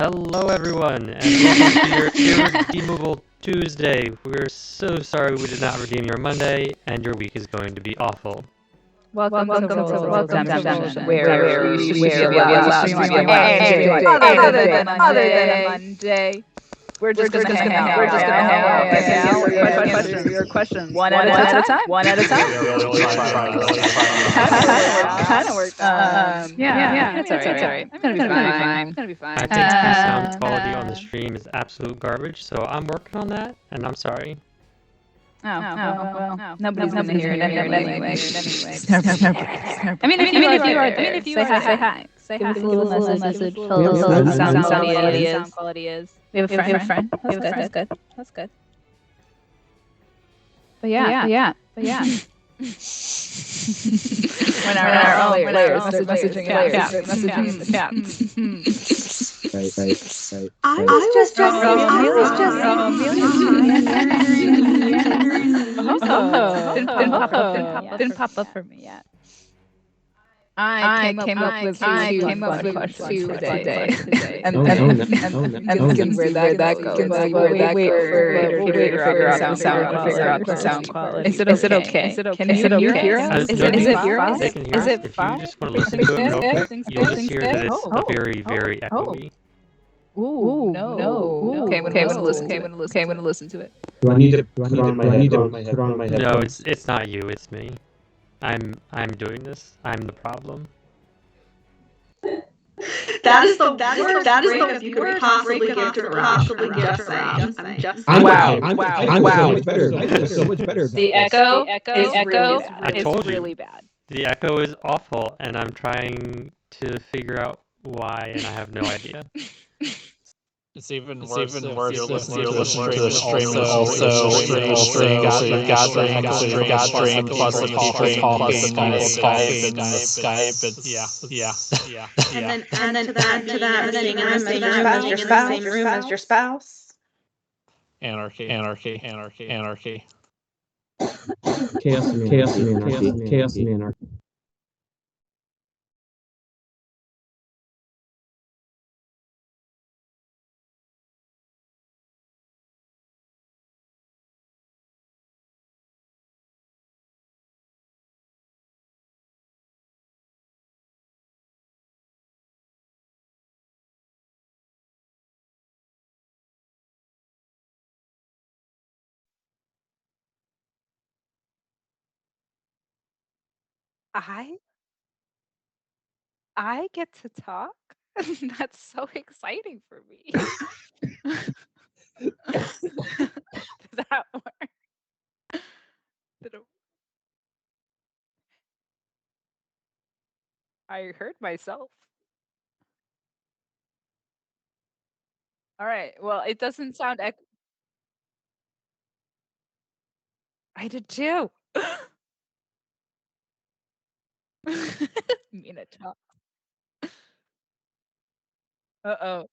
Hello, everyone, and welcome to your Irredeemable Tuesday. We're so sorry we did not redeem your Monday, and your week is going to be awful. Welcome to Redemption, where we should be allowed to stream on any day other than Monday. We're just gonna hang out. Answer your questions one at a time. Kind of worked out. Yeah, it's alright. It's gonna be fine. I think the sound quality on the stream is absolute garbage, so I'm working on that, and I'm sorry. Well, nobody's gonna hear it anyway. I mean, if you are there, say hi. Give us a little message. Tell us how the sound quality is. We have a friend. That's good. But yeah. When our players start messaging in the chat. Right. I was just Didn't pop up for me yet. I came up with two questions today. And where that goes. Wait for figure out the sound quality. Is it okay? Can you hear us? Is it fine? They can hear us. If you just want to listen to it real quick, you'll just hear that it's very, very echoey. Ooh, no. Okay, I'm gonna listen to it. Do I need to put on my head? No, it's not you, it's me. I'm doing this. I'm the problem. That is the worst you could possibly give to Raj. I'm just saying. Wow. So much better. The echo is really bad. The echo is awful, and I'm trying to figure out why, and I have no idea. It's even worse if you're listening to the stream and also stream plus the talking Skype. Yeah. And then to that, being in the same room as your spouse. Anarchy. Chaos and anarchy. I get to talk. That's so exciting for me. Does that work? I heard myself. All right. Well, it doesn't sound. I did too. Mina talk. Uh-oh.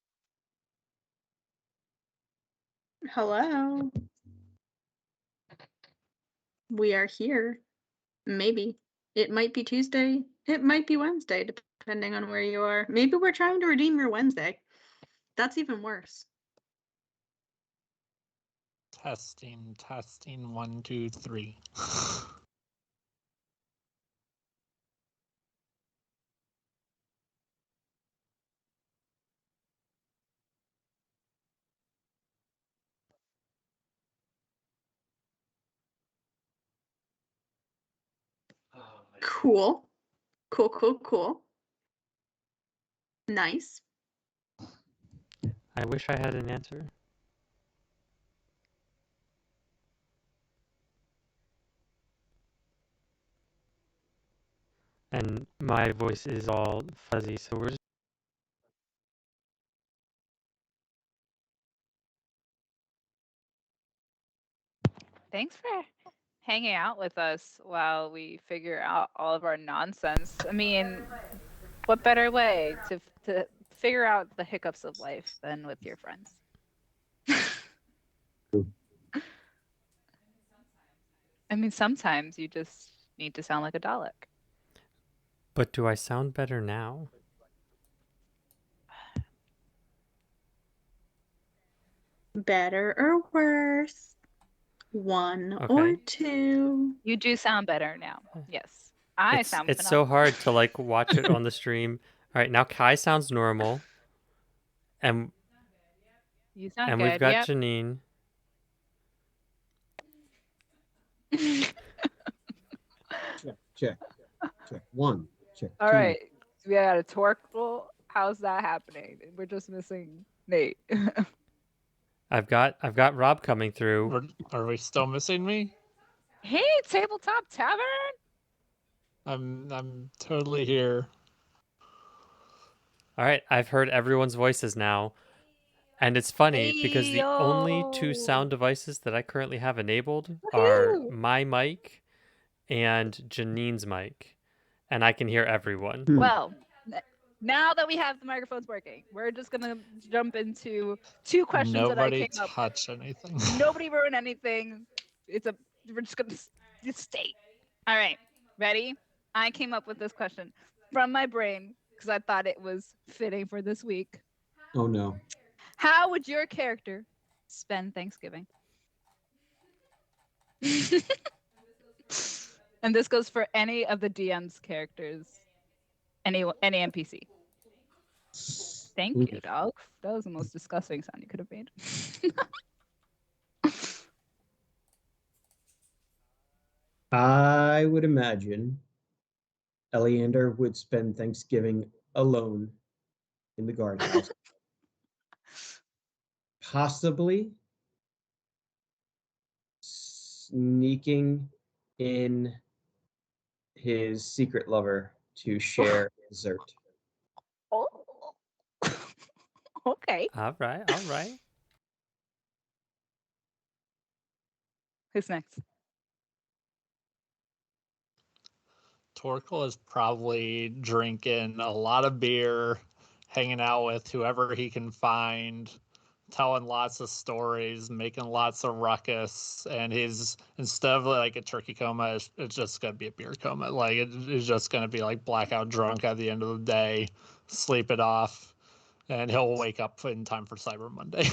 Hello. We are here. Maybe. It might be Tuesday. It might be Wednesday, depending on where you are. Maybe we're trying to redeem your Wednesday. That's even worse. Testing. 1, 2, 3. Cool. Nice. I wish I had an answer. And my voice is all fuzzy, so we're just... Thanks for hanging out with us while we figure out all of our nonsense. I mean, what better way to figure out the hiccups of life than with your friends? I mean, sometimes you just need to sound like a Dalek. But do I sound better now? Better or worse? One Okay. or two? You do sound better now. Yes. I sound It's so phenomenal. hard to like watch it on the stream. All right, now Kai sounds normal, and You sound we've good. got Yep. Janine. Check. One. Check. All two. right. We got a Torkel. How's that happening? We're just missing Nate. I've got Rob coming through. Are we still missing me? Hey, Tabletop Tavern. I'm totally here. All right, I've heard everyone's voices now. And it's funny because the only two sound devices that I currently have enabled are my mic and Janine's mic. And I can hear everyone. Well, now that we have the microphones working, we're just going to jump into two questions that I came up with. Nobody touch anything. Nobody ruin anything. We're just going to state. All right, ready? I came up with this question from my brain because I thought it was fitting for this week. Oh no. How would your character spend Thanksgiving? And this goes for any of the DM's characters, any NPC. Thank you, dog. That was the most disgusting sound you could have made. I would imagine Eleander would spend Thanksgiving alone in the guardhouse. Possibly sneaking in his secret lover to share dessert. Oh. Okay. All right. Who's next? Torkel is probably drinking a lot of beer, hanging out with whoever he can find, telling lots of stories, making lots of ruckus, and he's, instead of like a turkey coma, it's just gonna be a beer coma. Like it's just gonna be like blackout drunk at the end of the day, sleep it off, and he'll wake up in time for Cyber Monday.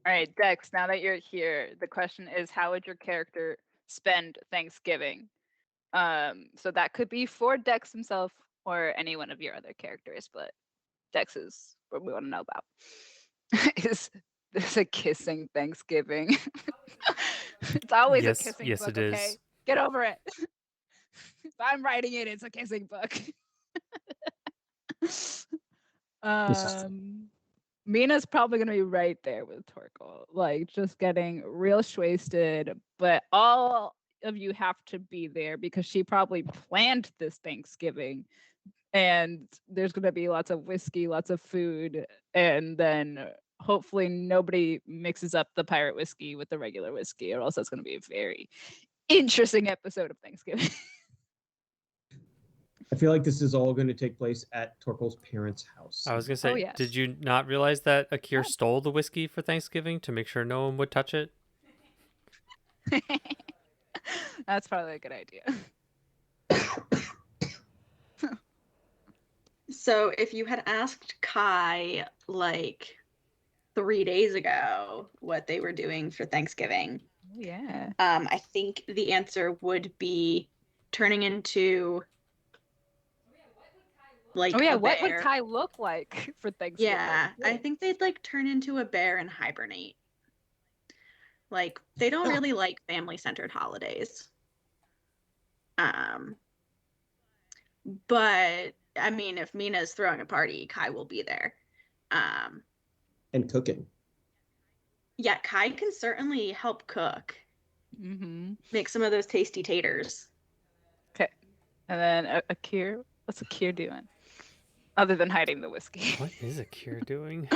All right, Dex, now that you're here, the question is, how would your character spend Thanksgiving? So that could be for Dex himself or any one of your other characters, but Dex is what we want to know about. Is this a kissing Thanksgiving? It's always a kissing yes, book, it okay? is. Get over it. If I'm writing it, it's a kissing book. Mina's probably gonna be right there with Torkel, like just getting real wasted, but all of you have to be there because she probably planned this Thanksgiving, and there's gonna be lots of whiskey, lots of food, and then hopefully nobody mixes up the pirate whiskey with the regular whiskey, or else that's gonna be a very interesting episode of Thanksgiving. I feel like this is all going to take place at Torkel's parents' house. I was going to say, yes. Did you not realize that Akir stole the whiskey for Thanksgiving to make sure no one would touch it? That's probably a good idea. So if you had asked Kai like 3 days ago what they were doing for Thanksgiving, Yeah. I think the answer would be turning into like Oh yeah, a what would bear. Kai look like for Thanksgiving? Yeah, I think they'd like turn into a bear and hibernate. Like they don't really like family-centered holidays. But I mean, if Mina's throwing a party, Kai will be there. And cooking. Yeah, Kai can certainly help cook. Mm-hmm. Make some of those tasty taters. Okay. And then Akir, what's Akir doing? Other than hiding the whiskey. What is Akir doing?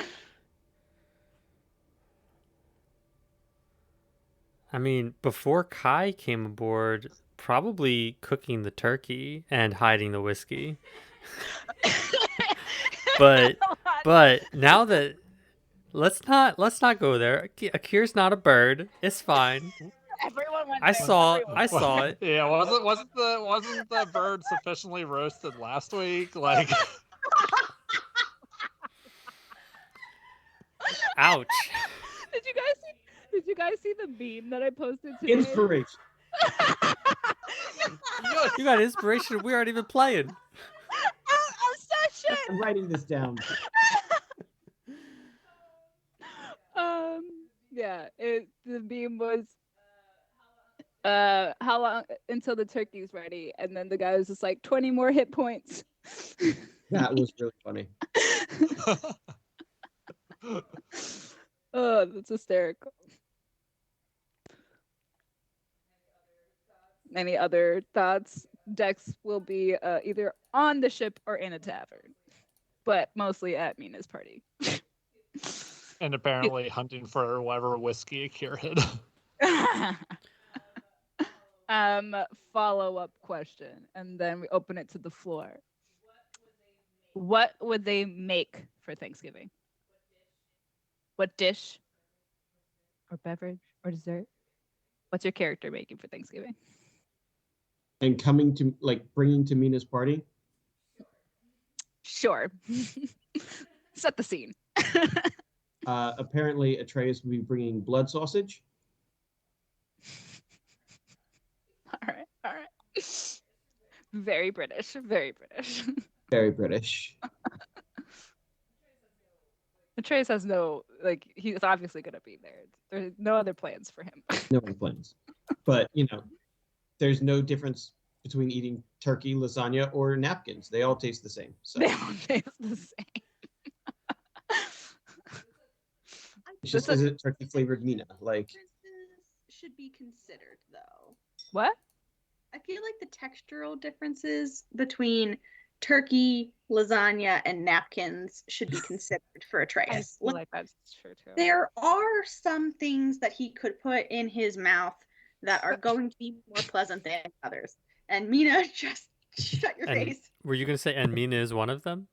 I mean, before Kai came aboard, probably cooking the turkey and hiding the whiskey. but now that let's not go there. Akir's not a bird. It's fine. Everyone went I there. saw Everyone. it. Yeah, wasn't the bird sufficiently roasted last week? Like Ouch. Did you guys see the meme that I posted today? Inspiration. You got inspiration. We aren't even playing. I'm so shit. I'm writing this down. Yeah, the meme was how long until the turkey's ready, and then the guy was just like 20 more hit points. That was really funny. Oh, that's hysterical. Any other thoughts? Dex will be either on the ship or in a tavern, but mostly at Mina's party. And apparently hunting for whatever whiskey Akira hid. Follow-up question, and then we open it to the floor. What would they make for Thanksgiving? What dish or beverage or dessert? What's your character making for Thanksgiving? And bringing to Mina's party. Sure. Set the scene. Apparently, Atreus will be bringing blood sausage. All right. Very British. Very British. Very British. Atreus has no, he's obviously going to be there. There's no other plans for him. No other plans. But, there's no difference between eating turkey, lasagna, or napkins. They all taste the same. So. They all taste the same. It's just as a turkey flavored Mina. Should be considered, though. What? I feel like the textural differences between turkey, lasagna, and napkins should be considered for Atreus. I feel like that's true too. There are some things that he could put in his mouth that are going to be more pleasant than others. And Mina, just shut your face. Were you going to say, and Mina is one of them?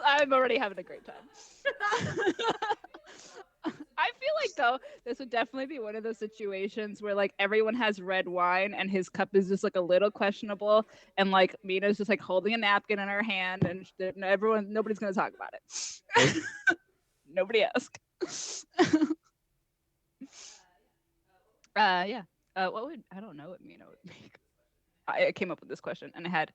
I'm already having a great time. I feel like, though, this would definitely be one of those situations where, everyone has red wine and his cup is just, a little questionable. And, Mina's just, holding a napkin in her hand and nobody's going to talk about it. Nobody asked. Yeah. I don't know what Mina would make. I came up with this question and I had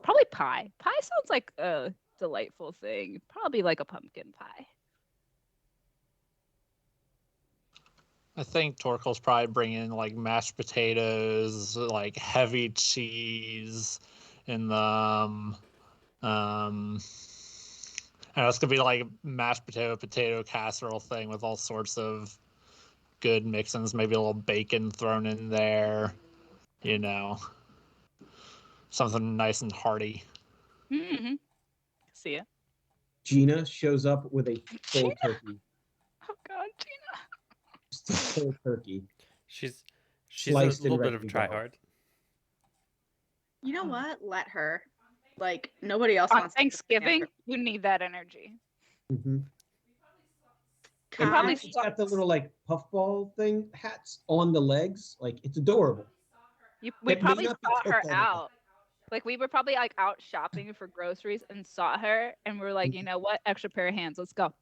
probably pie. Pie sounds like a delightful thing. Probably a pumpkin pie. I think Torkel's probably bringing mashed potatoes, heavy cheese in them. And it's gonna be mashed potato casserole thing with all sorts of good mix-ins, maybe a little bacon thrown in there, something nice and hearty. Mm-hmm. See ya. Gina shows up with a full turkey. Oh God, Gina. Just a full turkey. She's Sliced a little and bit of ready a to go. tryhard. You know what? Let her. Nobody else On wants Thanksgiving, you need that energy. Mm-hmm. You probably She's got the little puffball thing hats on the legs. It's adorable. We It may probably not be sought her cooked all the out. We were probably out shopping for groceries and saw her and we're like, you know what? Extra pair of hands. Let's go.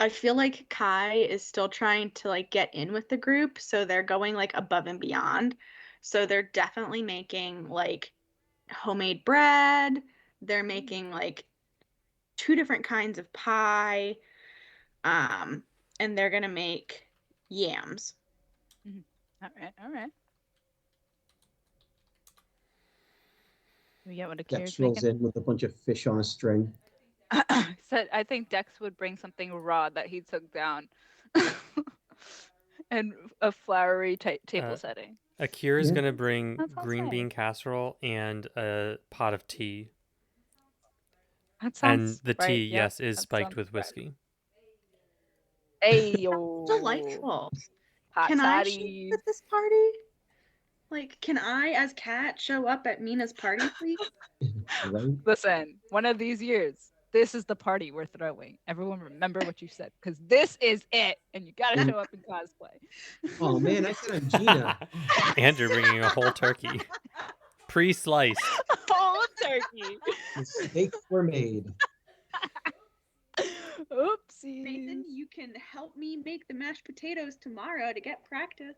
I feel like Kai is still trying to get in with the group, so they're going above and beyond. So they're definitely making homemade bread. They're making 2 different kinds of pie. And they're gonna make yams. All right. We get what Dex rolls in with a bunch of fish on a string. Said I think Dex would bring something raw that he took down, and a flowery table setting. Akira's gonna bring That sounds green nice. bean casserole and a pot of tea. That sounds And the right. tea, Yep, yes, is that spiked sounds with right. whiskey. Hey yo, Delightful. hot Can I toddy. show up at this party? Can I, as Kat, show up at Mina's party, please? Right? Listen, one of these years, this is the party we're throwing. Everyone remember what you said, because this is it, and you gotta show up in cosplay. Oh man, I said I'm Gina. Andrew bringing a whole turkey, pre-sliced. Whole turkey. Mistakes were made. Oopsies. Nathan, you can help me make the mashed potatoes tomorrow to get practice.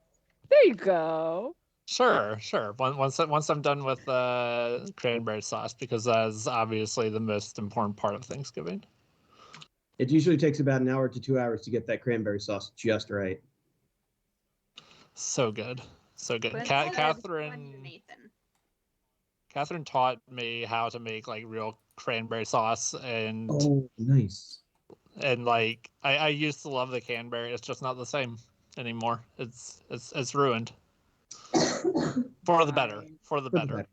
There you go. Sure. Once I'm done with cranberry sauce, because that's obviously the most important part of Thanksgiving. It usually takes about an hour to 2 hours to get that cranberry sauce just right. So good. Clint said Catherine Nathan. Catherine taught me how to make like real cranberry sauce, and Oh, nice. like I used to love the cranberry. It's just not the same anymore. It's ruined. For the better. For the better.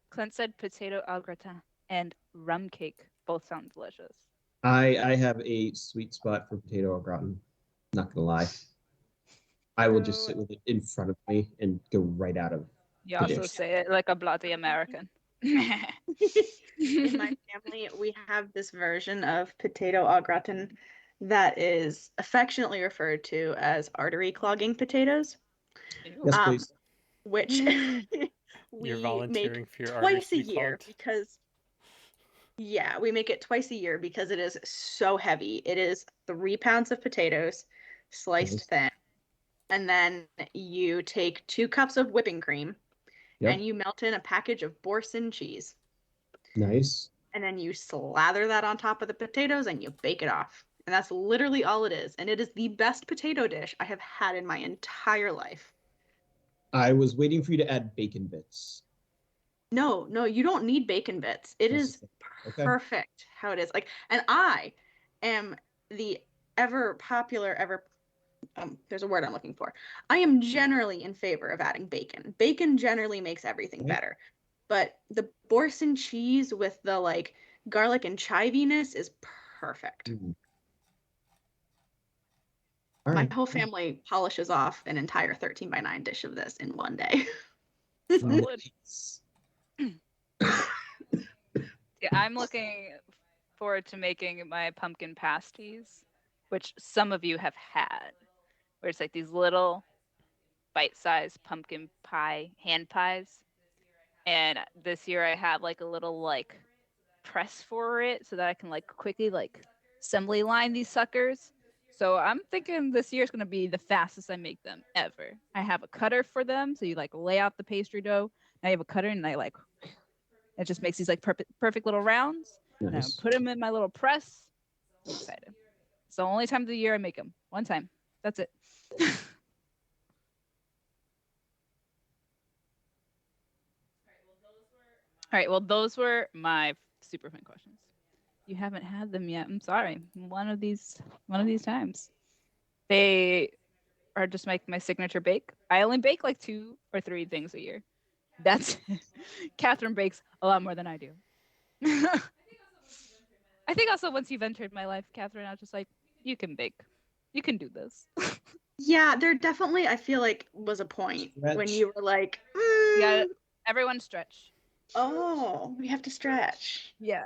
Clint said potato au gratin and rum cake both sound delicious. I have a sweet spot for potato au gratin. Not gonna lie. I will just sit with it in front of me and go right out of You the also dish. say it like a bloody American. In my family, we have this version of potato au gratin that is affectionately referred to as artery clogging potatoes. Yes, please. Which we You're volunteering make for your arteries twice to a be year clogged? because we make it twice a year because it is so heavy. It is 3 pounds of potatoes sliced Nice. thin, and then you take 2 cups of whipping cream Yep. and you melt in a package of Boursin cheese. Nice. And then you slather that on top of the potatoes and you bake it off. And that's literally all it is. And it is the best potato dish I have had in my entire life. I was waiting for you to add bacon bits. No, you don't need bacon bits. It is Okay. perfect how it is. Like, and I am the ever popular, there's a word I'm looking for. I am generally in favor of adding bacon. Bacon generally makes everything better. But the Boursin cheese with the like garlic and chiviness is perfect. My whole family polishes off an entire 13 by 9 dish of this in one day. Yeah, I'm looking forward to making my pumpkin pasties, which some of you have had, where it's like these little bite-sized pumpkin pie hand pies. And this year I have like a little like press for it so that I can like quickly like assembly line these suckers. So I'm thinking this year is going to be the fastest I make them ever. I have a cutter for them, so you like lay out the pastry dough. Now you have a cutter, and I like it just makes these like perfect little rounds. Nice. And I put them in my little press. I'm excited. It's the only time of the year I make them. One time. That's it. All right. Well, those were my super fun questions. You haven't had them yet. I'm sorry. One of these times. They are just like my signature bake. I only bake like 2 or 3 things a year. That's it. Catherine bakes a lot more than I do. I think also once you've entered my life, Catherine, I was just like, you can bake. You can do this. Yeah, there definitely, I feel like, was a point when you were like, Yeah, everyone stretch. Oh, we have to stretch. Yeah.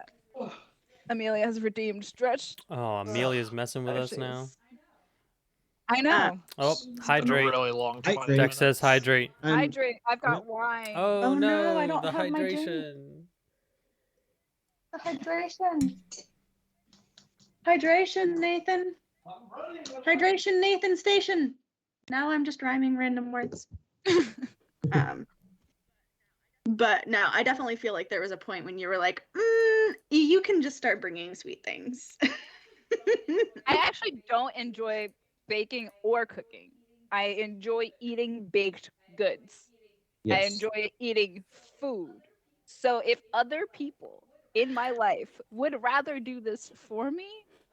Amelia has redeemed stretch. Oh, Amelia's messing with There us she now. is. I know. Oh, It's been a hydrate. really long 20 Jack minutes. says hydrate. Hydrate. I've got wine. Oh, no, I no, don't the have my drink. hydration. The hydration. Hydration, Nathan. Hydration, Nathan Station. Now I'm just rhyming random words. But no, I definitely feel like there was a point when you were like, you can just start bringing sweet things. I actually don't enjoy baking or cooking. I enjoy eating baked goods. Yes. I enjoy eating food. So if other people in my life would rather do this for me,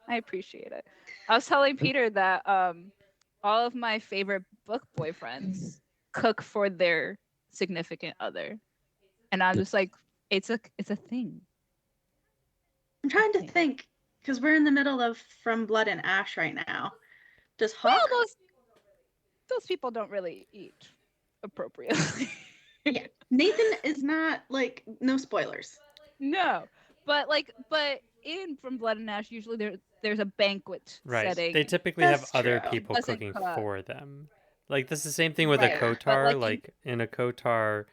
I appreciate it. I was telling Peter that all of my favorite book boyfriends cook for their significant other. And I'm just like, it's a thing. I'm trying to think, because we're in the middle of From Blood and Ash right now. Does Hawk? Well, those people don't really eat appropriately. Yeah, Nathan is not like, no spoilers. No, but in From Blood and Ash, usually there's a banquet Right. setting. They typically have That's other true. people Doesn't cooking cut. for them. Like this is the same thing with a Right, but, Kotar. like, In a Kotar,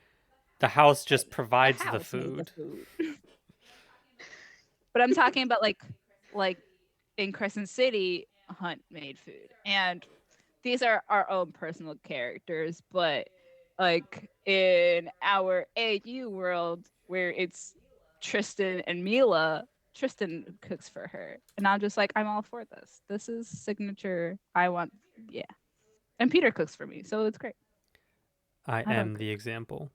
the house just the provides the house made the food. food. But I'm talking about like in Crescent City, Hunt made food, and these are our own personal characters. But like in our AU world, where it's Tristan and Mila, Tristan cooks for her, and I'm just like, I'm all for this. This is signature. I want, yeah. And Peter cooks for me, so it's great. I I don't am the example.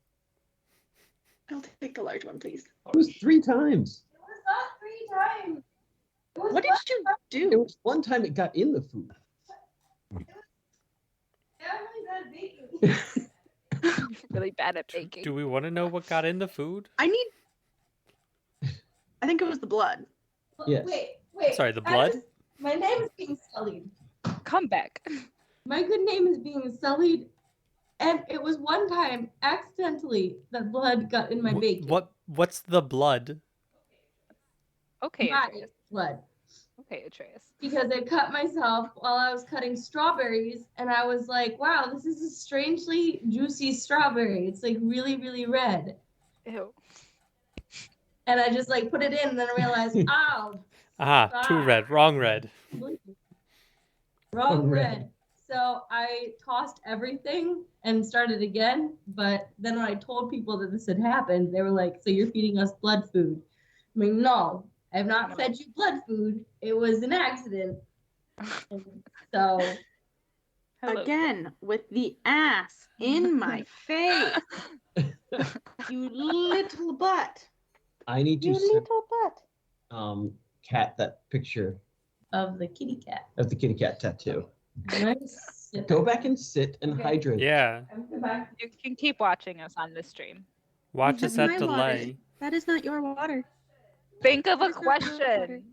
I'll take the large one, please. It was 3 times. It was not 3 times. What did you It do? was one time it got in the food. I'm really bad at baking. Really bad at baking. Do we want to know what got in the food? I think it was the blood. Yes. Wait. Sorry, the blood? My name is being sullied. Come back. My good name is being sullied. And it was one time, accidentally, that blood got in my bacon. What's the blood? Okay, My Atreus. blood. Okay, Atreus. Because I cut myself while I was cutting strawberries, and I was like, wow, this is a strangely juicy strawberry. It's like really, really red. Ew. And I just like put it in, and then I realized, oh, Too red. Wrong red. wrong red. So I tossed everything and started again. But then when I told people that this had happened, they were like, so you're feeding us blood food? I mean, no, I have not fed you blood food. It was an accident. So Hello. Again, with the ass in my face. You little butt. I need to You send little butt. Cat that picture of the kitty cat. of the kitty cat tattoo. Nice. Go back and sit and Okay. hydrate. Yeah. You can keep watching us on the stream. Watch us at My delay. water. That is not your water. Think of a That's not my water. question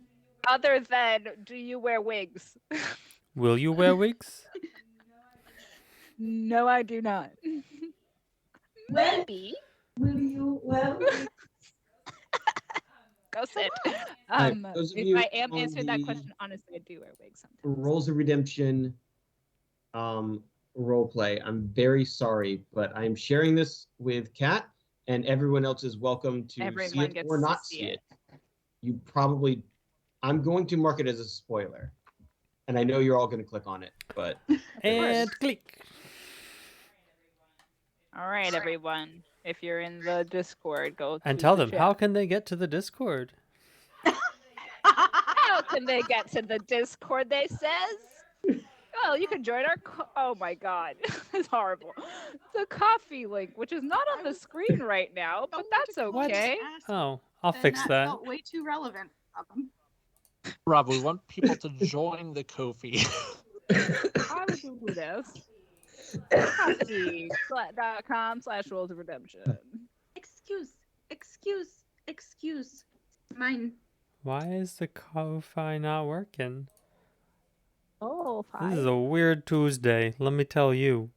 other than, do you wear wigs? Will you wear wigs? No, I do not. Maybe. Will you? Well, Go sit. Alright, those of If you I am on answering that the- question, honestly, I do wear wigs sometimes. Rolls of Redemption role play. I'm very sorry, but I'm sharing this with Kat, and everyone else is welcome to see Everyone it gets or to not see see it. it. You probably, I'm going to mark it as a spoiler, and I know you're all going to click on it, but And click. All right, everyone. If you're in the Discord, go And to tell the them, chat. how can they get to the Discord? How can they get to the Discord, they says? Oh, you can join our oh my god. It's horrible. The coffee link, which is not on the screen right now, but that's okay. Oh, I'll fix that. Felt way too relevant. Rob, we want people to join the Kofi. How would you do this? Coffee.com/rolls of redemption. Excuse. Mine. Why is the Ko-Fi not working? Oh, This is a weird Tuesday, let me tell you.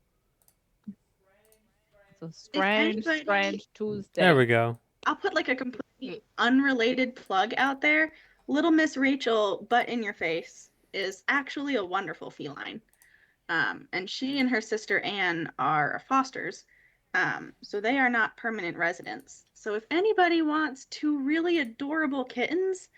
It's a strange anybody- Tuesday. There we go. I'll put like a completely unrelated plug out there. Little Miss Rachel, butt in your face, is actually a wonderful feline. And she and her sister Anne are fosters. So they are not permanent residents. So if anybody wants 2 really adorable kittens,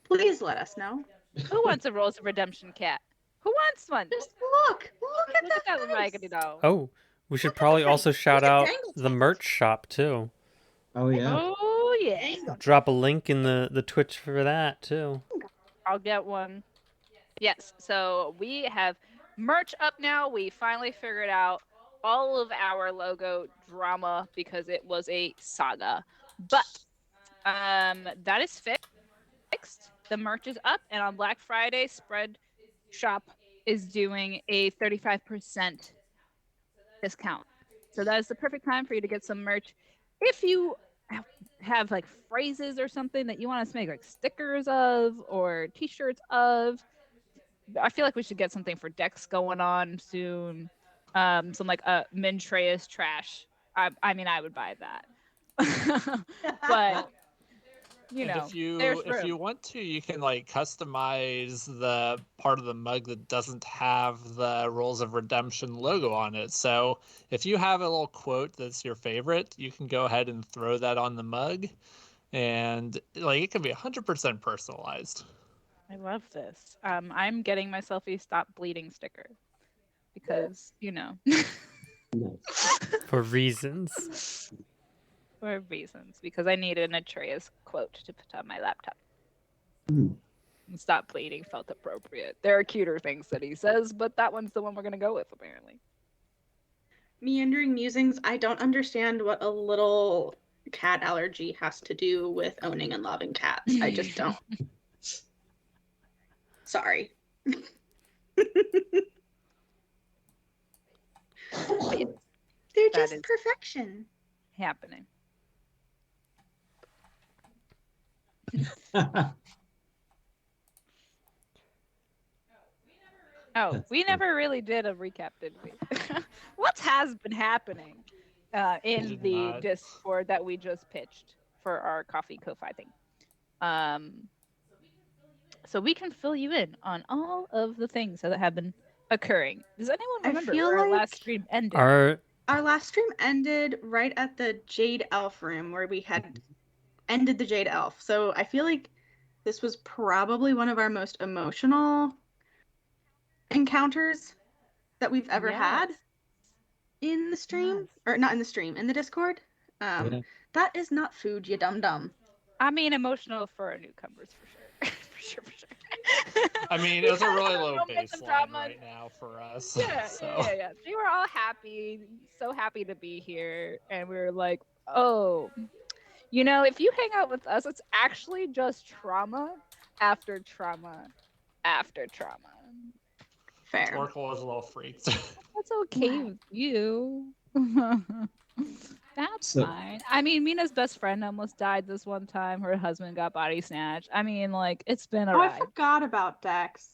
please let us know. Who wants a Rolls of Redemption cat? Who wants one? Just look at that face. raggedy dog. Oh, we should probably also shout Look at out Dangle the merch shop too. oh yeah. Oh yeah. Drop a link in the Twitch for that too. I'll get one. Yes, so we have merch up now. We finally figured out all of our logo drama because it was a saga. But that is fixed. The merch is up, and on Black Friday, Spread Shop is doing a 35% discount. So that is the perfect time for you to get some merch. If you have like phrases or something that you want us to make like stickers of or t-shirts of, I feel like we should get something for Dex going on soon. Some like Mintreus trash. I mean, I would buy that. But you And know, if you there's if you room. want to, you can like customize the part of the mug that doesn't have the Rules of Redemption logo on it. So if you have a little quote that's your favorite, you can go ahead and throw that on the mug, and like it can be 100% personalized. I love this. I'm getting myself a stop bleeding sticker because, you know, Nice. For reasons. for reasons, because I needed an Atreus quote to put on my laptop. Mm. Stop bleeding felt appropriate. There are cuter things that he says, but that one's the one we're going to go with, apparently. Meandering musings, I don't understand what a little cat allergy has to do with owning and loving cats. I just don't. Sorry. They're That just is perfection. happening. Oh, That's we fun. never really did a recap, did we? What has been happening in did the not. Discord that we just pitched for our coffee co-fi thing? So we can fill you in on all of the things that have been occurring. Does anyone I remember feel where our like last stream ended? Our our last stream ended right at the Jade Elf room where we had ended the Jade Elf. So I feel like this was probably one of our most emotional encounters that we've ever had Yes. in the stream. Yes. Or not in the stream, in the Discord. Yeah. That is not food, you dum dum. I mean, emotional for our newcomers, for sure. for sure. I mean, it was a really low Moments of baseline drama. right now for us. Yeah, So. yeah. They were all happy, so happy to be here, and we were like, oh, you know, if you hang out with us, it's actually just trauma after trauma after trauma. Fair. Torkel was a little freaked. That's okay with you. That's So- fine. I mean, Mina's best friend almost died this one time. Her husband got body snatched. I mean, like, it's been a Oh, I ride. forgot about Dex.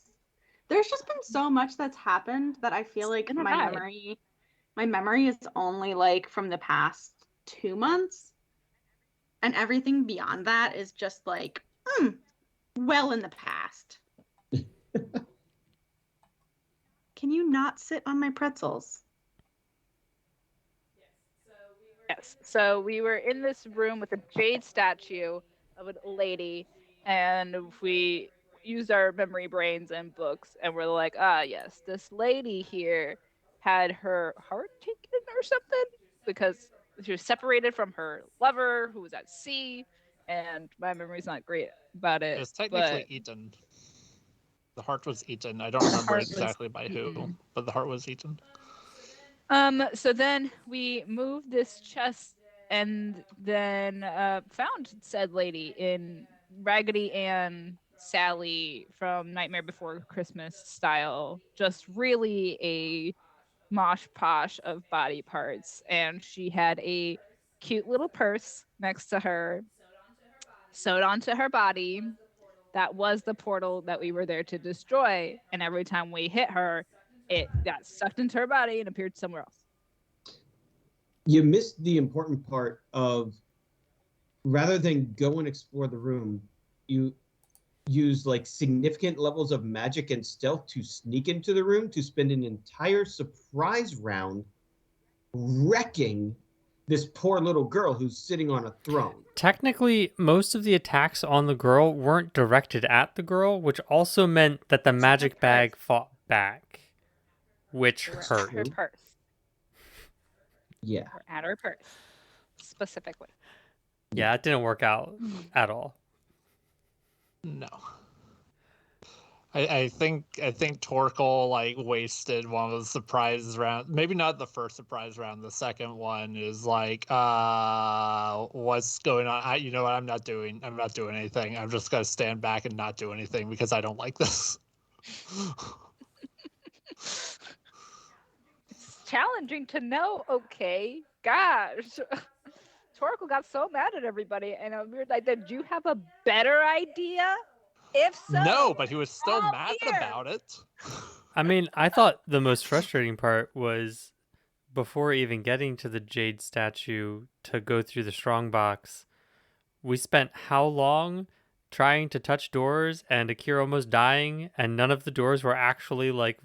There's just been so much that's happened that I feel like been a my ride. memory is only like from the past 2 months. And everything beyond that is just like, well in the past. Can you not sit on my pretzels? Yes. So we were in this room with a jade statue of a lady, and we used our memory brains and books, and we're like, ah, yes, this lady here had her heart taken or something because she was separated from her lover who was at sea, and my memory's not great about it. It was technically but eaten. The heart was eaten. I don't remember heart was exactly by who, eaten. but the heart was eaten. So then we moved this chest and then found said lady in Raggedy Ann Sally from Nightmare Before Christmas style. Just really a mosh posh of body parts. And she had a cute little purse next to her, sewed onto her body. That was the portal that we were there to destroy. And every time we hit her, it got sucked into her body and appeared somewhere else. You missed the important part of, rather than go and explore the room, you use like significant levels of magic and stealth to sneak into the room to spend an entire surprise round wrecking this poor little girl who's sitting on a throne. technically, most of the attacks on the girl weren't directed at the girl, which also meant that the magic bag fought back, which hurt. Her purse. Yeah. Or at her purse, specifically. Yeah, it didn't work out at all. No. I think Torkel like wasted one of the surprise round. Maybe not the first surprise round. The second one is like, what's going on? You know what? I'm not doing anything. I'm just gonna stand back and not do anything because I don't like this. It's challenging to know. Okay, gosh. Torkel got so mad at everybody, and we were like, "Did you have a better idea?" If so, No, but he was still all mad ears. about it. I mean, I thought the most frustrating part was before even getting to the jade statue to go through the strong box we spent how long trying to touch doors and Akira almost dying, and none of the doors were actually like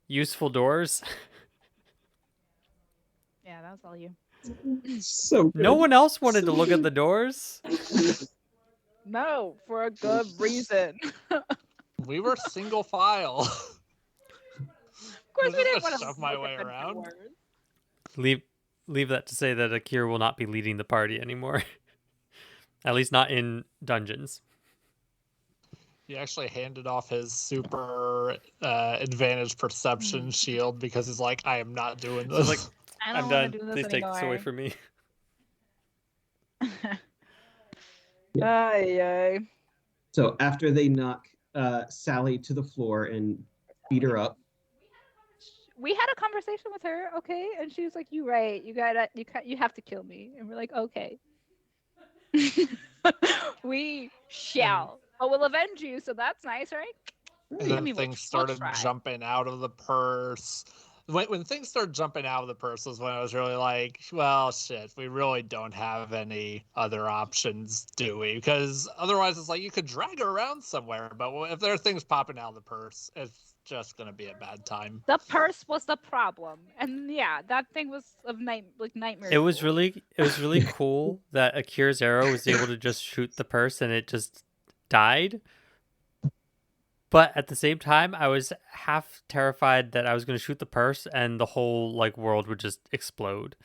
useful doors. Yeah, that was all you. So good. No one else wanted to look at the doors. No, for a good reason. We were single file. Of course, we didn't want to shove my look way at the around. doors. Leave that to say that Akira will not be leading the party anymore. At least not in dungeons. He actually handed off his super advantage perception shield because he's like, I am not doing this. So like, I I'm don't done. want to do this Please take this away anymore. from me. Ay. So after they knock Sally to the floor and beat her up, We had a conversation with her, okay, and she was like, "You right, you have to kill me," and we're like, "Okay." We shall. But we'll avenge you, so that's nice, right? And then we'll things started try. jumping out of the purse. When things started jumping out of the purse was when I was really like, well, shit, we really don't have any other options, do we? Because otherwise it's like you could drag her around somewhere, but if there are things popping out of the purse, it's just going to be a bad time. The purse was the problem. And yeah, that thing was of nightmare. It was really cool that Akira's arrow was able to just shoot the purse and it just died. But at the same time, I was half terrified that I was going to shoot the purse and the whole like world would just explode.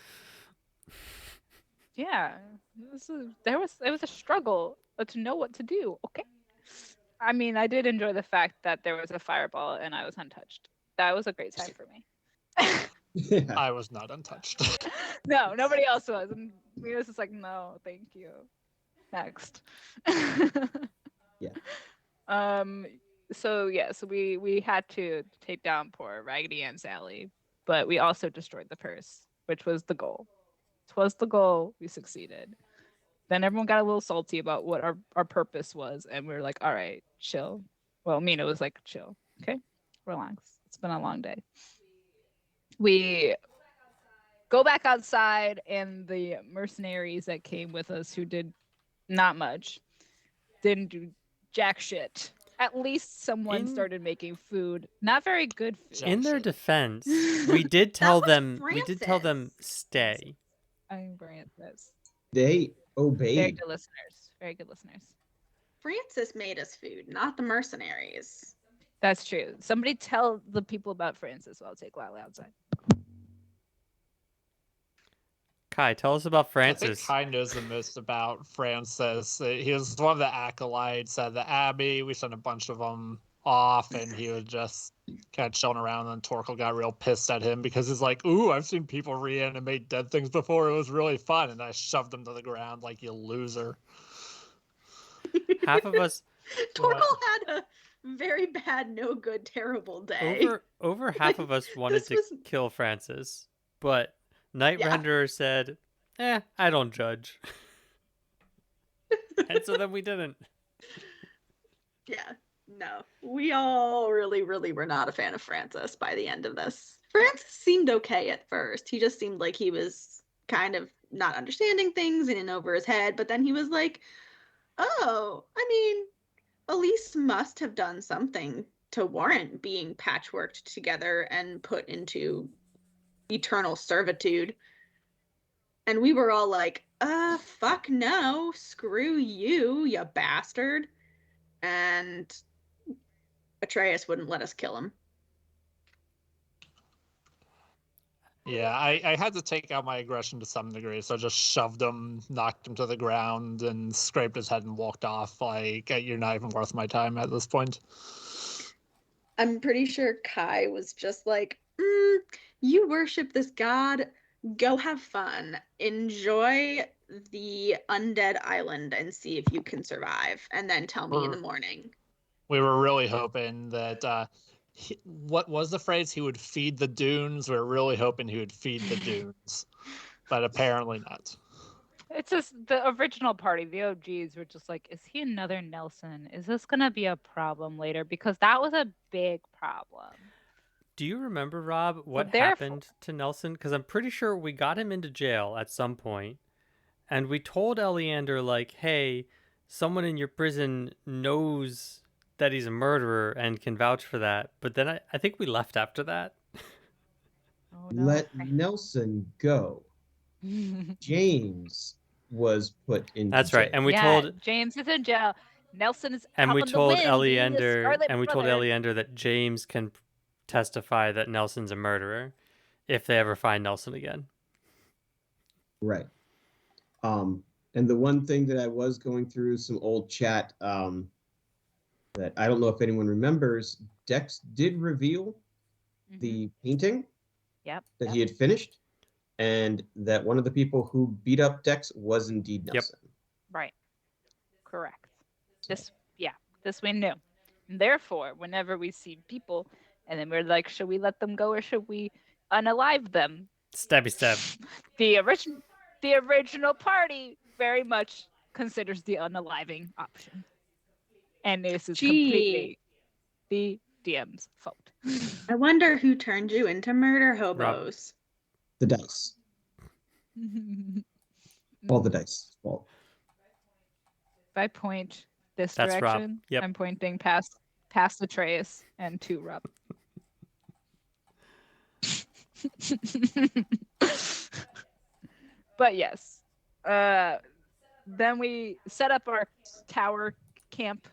Yeah, it was a struggle to know what to do. Okay, I mean, I did enjoy the fact that there was a fireball and I was untouched. That was a great time for me. yeah. I was not untouched. No, nobody else was, and we was just like, no, thank you. Next. Yeah. So we had to take down poor Raggedy Ann Sally, but we also destroyed the purse, which was the goal. Twas the goal. We succeeded. Then everyone got a little salty about what our purpose was, and we were like, all right, chill. Well, Mina was like, chill. Okay, relax. It's been a long day. We go back outside, and the mercenaries that came with us, who did not much, didn't do jack shit. At least someone started making food. Not very good food. In their defense, we did tell them stay. I'm Francis. They obeyed. Very good listeners. Very good listeners. Francis made us food, not the mercenaries. That's true. Somebody tell the people about Francis while I'll take Lily outside. Kai, tell us about Francis. I think Kai knows the most about Francis. He was one of the acolytes at the Abbey. We sent a bunch of them off, and he was just kind of chilling around. And then Torkel got real pissed at him because he's like, "Ooh, I've seen people reanimate dead things before. It was really fun." And I shoved him to the ground like, "You loser." Half of us. Torkel had a very bad, no good, terrible day. Over half of us wanted to kill Francis, but Night Renderer said, I don't judge. And so then we didn't. Yeah, no. We all really, really were not a fan of Francis by the end of this. Francis seemed okay at first. He just seemed like he was kind of not understanding things and in over his head, but then he was like, oh, I mean, Elise must have done something to warrant being patchworked together and put into eternal servitude. And we were all like, fuck no, screw you, you bastard. And Atreus wouldn't let us kill him. Yeah, I had to take out my aggression to some degree, so I just shoved him, knocked him to the ground, and scraped his head and walked off. Like, you're not even worth my time at this point. I'm pretty sure Kai was just like, you worship this god, go have fun. Enjoy the undead island and see if you can survive, and then tell me in the morning. We were really hoping that... what was the phrase? He would feed the dunes. We were really hoping he would feed the dunes, but apparently not. It's just the original party, the OGs were just like, is he another Nelson? Is this going to be a problem later? Because that was a big problem. Do you remember, Rob, what happened to Nelson? Because I'm pretty sure we got him into jail at some point, And we told Eleander, like, hey, someone in your prison knows that he's a murderer and can vouch for that. But then I think we left after that. Oh, Let Nelson go. James was put into That's right. jail. And we yeah, told James is in jail. Nelson is and out we on the told wind being the Eleander Scarlet and we told Brother. Eleander that James can testify that Nelson's a murderer if they ever find Nelson again. Right. And the one thing that I was going through some old chat that I don't know if anyone remembers, Dex did reveal the painting that he had finished, and that one of the people who beat up Dex was indeed Nelson. Right. Correct. This we knew. And therefore, whenever we see people and then we're like, should we let them go or should we unalive them? Stabby stab. The original party very much considers the unaliving option. And this is completely the DM's fault. I wonder who turned you into murder hobos. The dice. All the dice. Well, if I point this That's Rob. direction, Yep. I'm pointing past Atreus and to Rob. But yes, then we set up our tower camp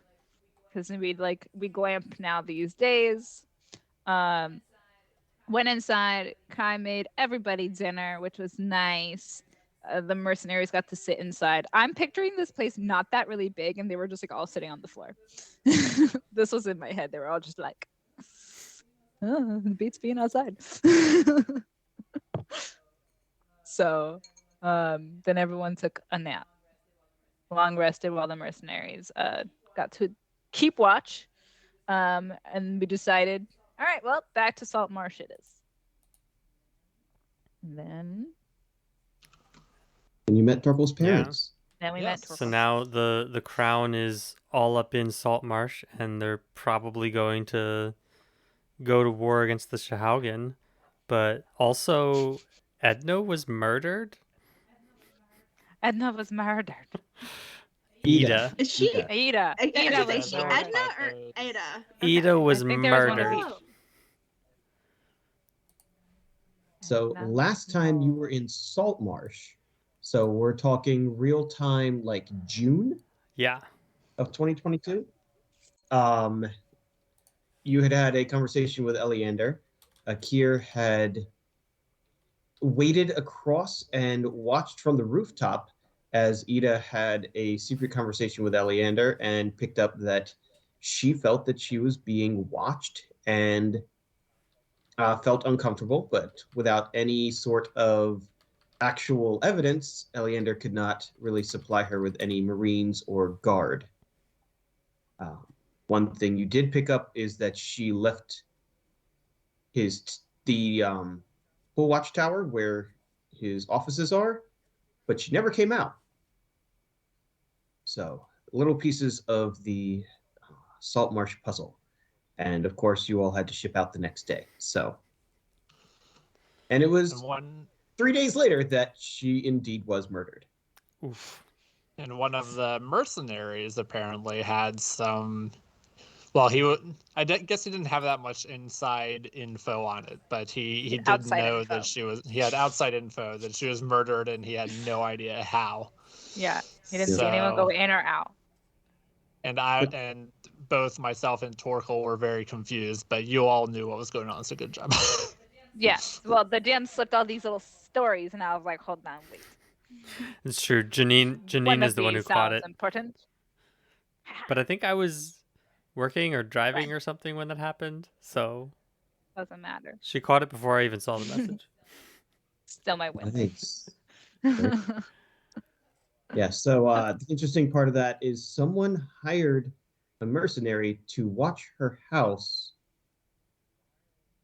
because we glamp now these days. Went inside. Kai made everybody dinner, which was nice. The mercenaries got to sit inside. I'm picturing this place not that really big, and they were just like all sitting on the floor. This was in my head. They were all just like, oh, it beats being outside. So then everyone took a nap. Long rested while the mercenaries got to keep watch. And we decided, all right, well, back to Salt Marsh it is. And then and you met Torkel's parents. we met Torkel. So now the crown is all up in Salt Marsh, and they're probably going to go to war against the Shahaugen. But also, Edna was murdered. Edna was murdered. Ida. Is she? Ida. Ida was was she murdered. Edna or Ada? Ida was I think there was one of murdered. each. So last time you were in Salt Marsh, so we're talking real time, like June Yeah. of 2022. You had a conversation with Eleander. Akir had waded across and watched from the rooftop as Ida had a secret conversation with Eleander and picked up that she felt that she was being watched and felt uncomfortable, but without any sort of actual evidence, Eleander could not really supply her with any Marines or guard. One thing you did pick up is that she left the pool watchtower where his offices are, but she never came out. So little pieces of the Salt Marsh puzzle. And of course, you all had to ship out the next day. So, and it was 3 days later that she indeed was murdered. Oof. And one of the mercenaries apparently had some. Well, I guess he didn't have that much inside info on it, but he did know that he had outside info that she was murdered, and he had no idea how. Yeah, he didn't see anyone go in or out. And both myself and Torkel were very confused, but you all knew what was going on, so good job. Yes, well, the DM slipped all these little stories, and I was like, hold on, wait. It's true. Janine is the one who caught it. Important. But I think I was working or driving or something when that happened, so doesn't matter. She caught it before I even saw the message. Still my win. Nice. Yeah, so the interesting part of that is someone hired a mercenary to watch her house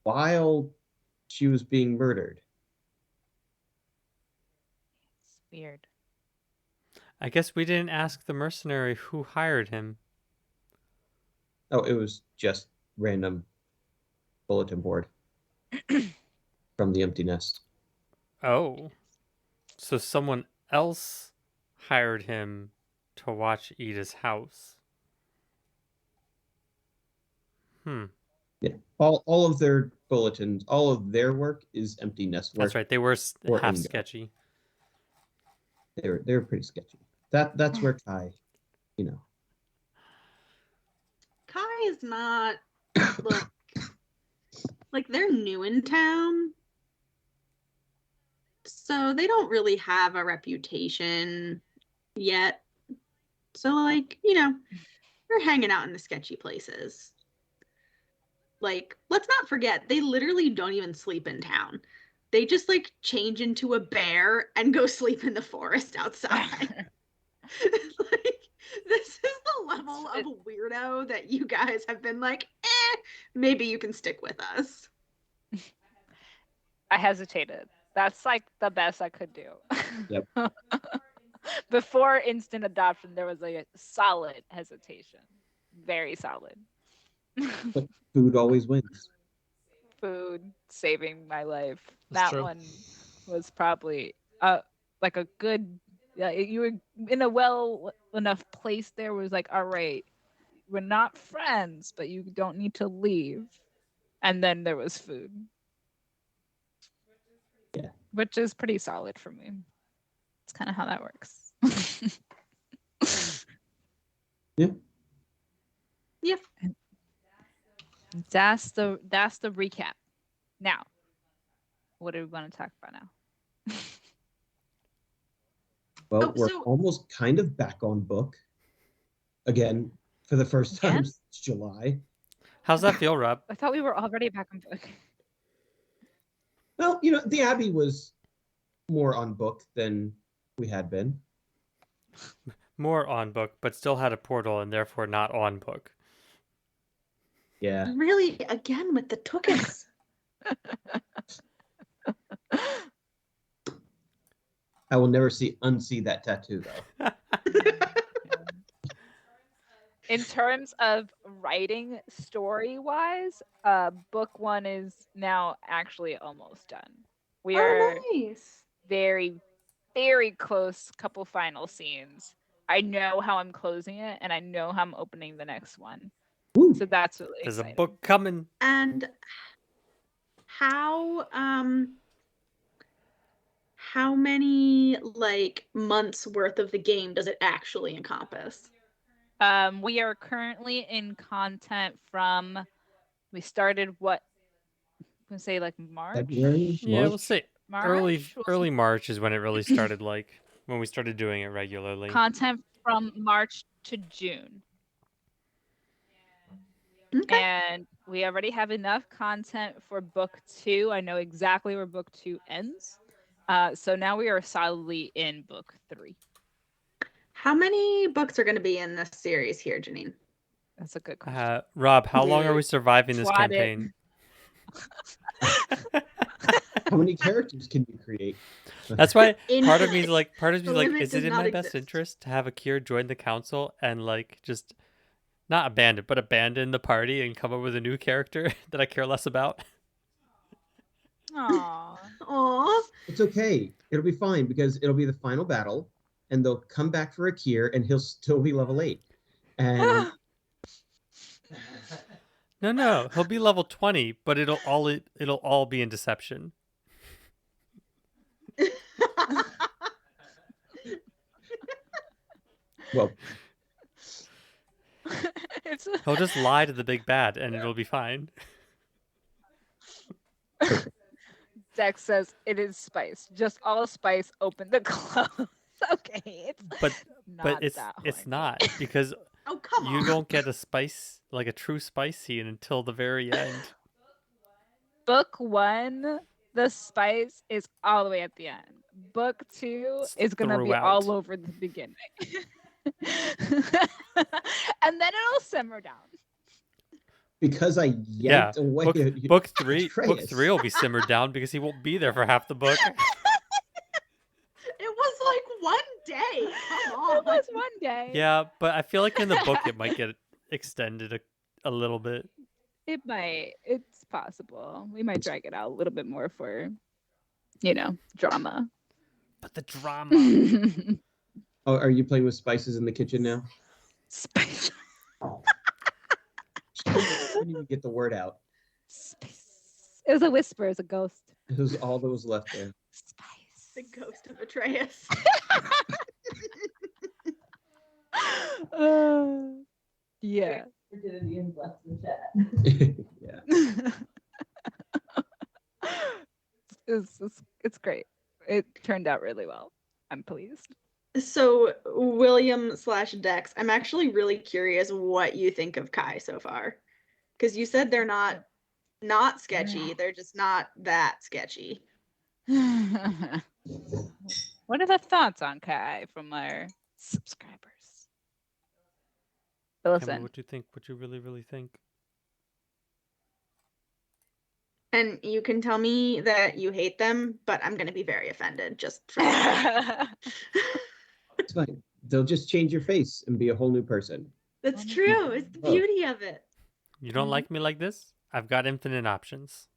while she was being murdered. It's weird. I guess we didn't ask the mercenary who hired him. Oh, it was just random bulletin board from the empty nest. Oh. So someone else hired him to watch Ida's house. Yeah. All of their bulletins, all of their work is empty nest work. That's right. They were or half Ingo. sketchy. They were pretty sketchy. That's where Kai, Kai is not like they're new in town. So they don't really have a reputation yet. So like, they're hanging out in the sketchy places. Like, let's not forget, they literally don't even sleep in town. They just like change into a bear and go sleep in the forest outside. Like, this is the level of weirdo that you guys have been like, maybe you can stick with us. I hesitated. That's like the best I could do. Yep. Before instant adoption, there was a solid hesitation. Very solid. But food always wins. Food saving my life. That's That true. one was probably like a good. Yeah, you were in a well enough place. There was like, all right, we're not friends, but you don't need to leave. And then there was food. Yeah. Which is pretty solid for me. It's kind of how that works. Yeah. Yep. That's the recap. Now, what do we want to talk about now? Well, we're almost kind of back on book again for the first time since July. How's that feel, Rob? I thought we were already back on book. Well, the Abbey was more on book than we had been. More on book, but still had a portal and therefore not on book. Yeah. Really, again with the tuchus. I will never unsee that tattoo though. In terms of writing story-wise, book 1 is now actually almost done. We are nice. very, very close. Couple final scenes. I know how I'm closing it, and I know how I'm opening the next one. Ooh. So that's really There's exciting. a book coming. And how many like months worth of the game does it actually encompass? We are currently in content from. We started what? I'm gonna say like March. February, Yeah, March? we'll say March? early March is when it really started. Like when we started doing it regularly. Content from March to June. Okay. And we already have enough content for book 2. I know exactly where book 2 ends. So now we are solidly in book 3. How many books are going to be in this series here, Janine? That's a good question. Rob, how long are we surviving this Plot it. campaign? How many characters can you create? That's why part of me is Infinite. like, The limit is it does in not my best exist. interest to have Akira join the council and like just not abandon the party and come up with a new character that I care less about? Aww. Aw. It's okay. It'll be fine because it'll be the final battle, and they'll come back for Akira, and he'll still be level 8. And No, he'll be level 20, but it'll all be in deception. well, He'll just lie to the big bad, and it'll be fine. Dex says it is spice. Just all spice. Open the close. Okay, it's But not it's that it's horny. not because Oh, come you on. don't get a spice like a true spice scene until the very end. Book 1, the spice is all the way at the end. Book 2 It's is gonna be throughout. all over the beginning. And then it'll simmer down. because I yanked away Book 3 Atreus. will be simmered down because he won't be there for half the book. It was like one day. Come on. It was one day. Yeah, but I feel like in the book it might get extended a little bit. It might. It's possible. We might drag it out a little bit more for, drama. But the drama. Oh, are you playing with spices in the kitchen now? Spice. She couldn't even get the word out. Spice. It was a whisper. It was a ghost. It was all that was left there. Spice. The ghost of Atreus. Yeah. Virginity and left the chat. Yeah. It's great. It turned out really well. I'm pleased. So William/Dex, I'm actually really curious what you think of Kai so far. Because you said they're not sketchy, they're just not that sketchy. What are the thoughts on Kai from our subscribers? But Tell me listen, what you think, what you really, really think. And you can tell me that you hate them, but I'm going to be very offended just for that. It's fine. They'll just change your face and be a whole new person. That's true. It's the beauty of it. You don't Mhm. like me like this? I've got infinite options.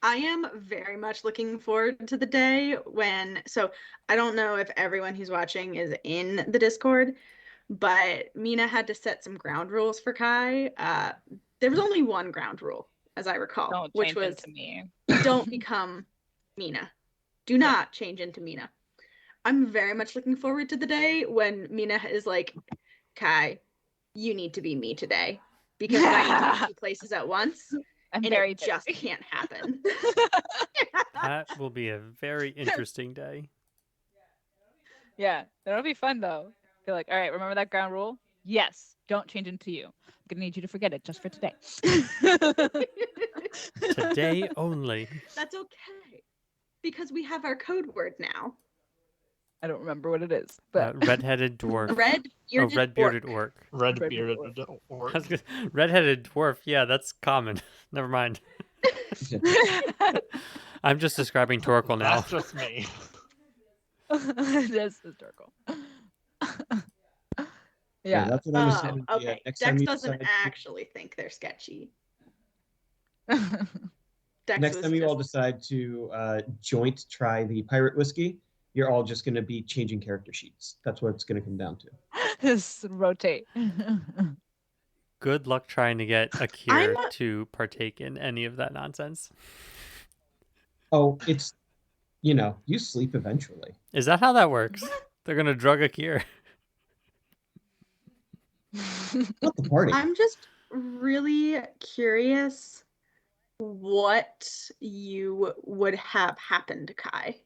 I am very much looking forward to the day when, so I don't know if everyone who's watching is in the Discord, but Mina had to set some ground rules for Kai. There was only one ground rule, as I recall, Don't which change was into me. don't become Mina. Do not change into Mina. I'm very much looking forward to the day when Mina is like, Kai, you need to be me today because I need to be two places at once. I'm And very it just can't happen. That will be a very interesting day. Yeah, that'll be fun though. Feel like, all right, remember that ground rule? Yes, don't change into you. I'm gonna need you to forget it just for today. Today only. That's okay. Because we have our code word now. I don't remember what it is, but Redheaded dwarf. Red-bearded red-bearded orc. Red-bearded orc. Redheaded dwarf. Yeah, that's common. Never mind. I'm just describing Torkel now. That's just me. that's historical. Yeah, Yeah. that's what I was saying. Yeah, Okay. next time Dex you doesn't decide actually think they're sketchy. to, Dex next was time you just... all decide to joint try the pirate whiskey, you're all just going to be changing character sheets. That's what it's going to come down to. Just rotate. Good luck trying to get Akir to partake in any of that nonsense. Oh, it's, you sleep eventually. Is that how that works? They're gonna drug Akir. Not the party. I'm just really curious what you would have happened to Kai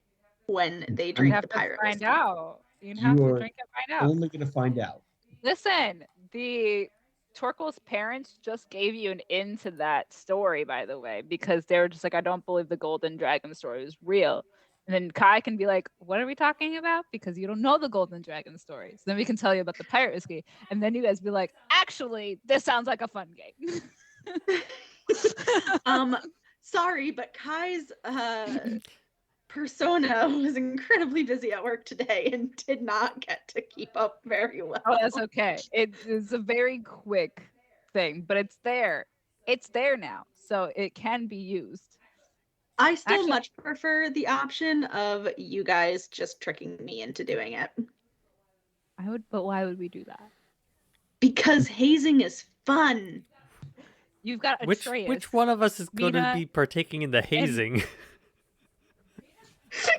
when they You'd drink have the to pirate find whiskey. out. You'd You have to are drink and find out. only going to find out. Listen, the Torkel's parents just gave you an in to that story, by the way, because they were just like, I don't believe the Golden Dragon story is real. And then Kai can be like, what are we talking about? Because you don't know the Golden Dragon story. So then we can tell you about the pirate whiskey. And then you guys be like, actually, this sounds like a fun game. Sorry, but Kai's persona was incredibly busy at work today and did not get to keep up very well. Oh, that's okay. It is a very quick thing, but it's there. It's there now. So it can be used. I still Actually- much prefer the option of you guys just tricking me into doing it. I would, but why would we do that? Because hazing is fun. You've got Atreus. Which one of us is going to Mina, be partaking in the hazing?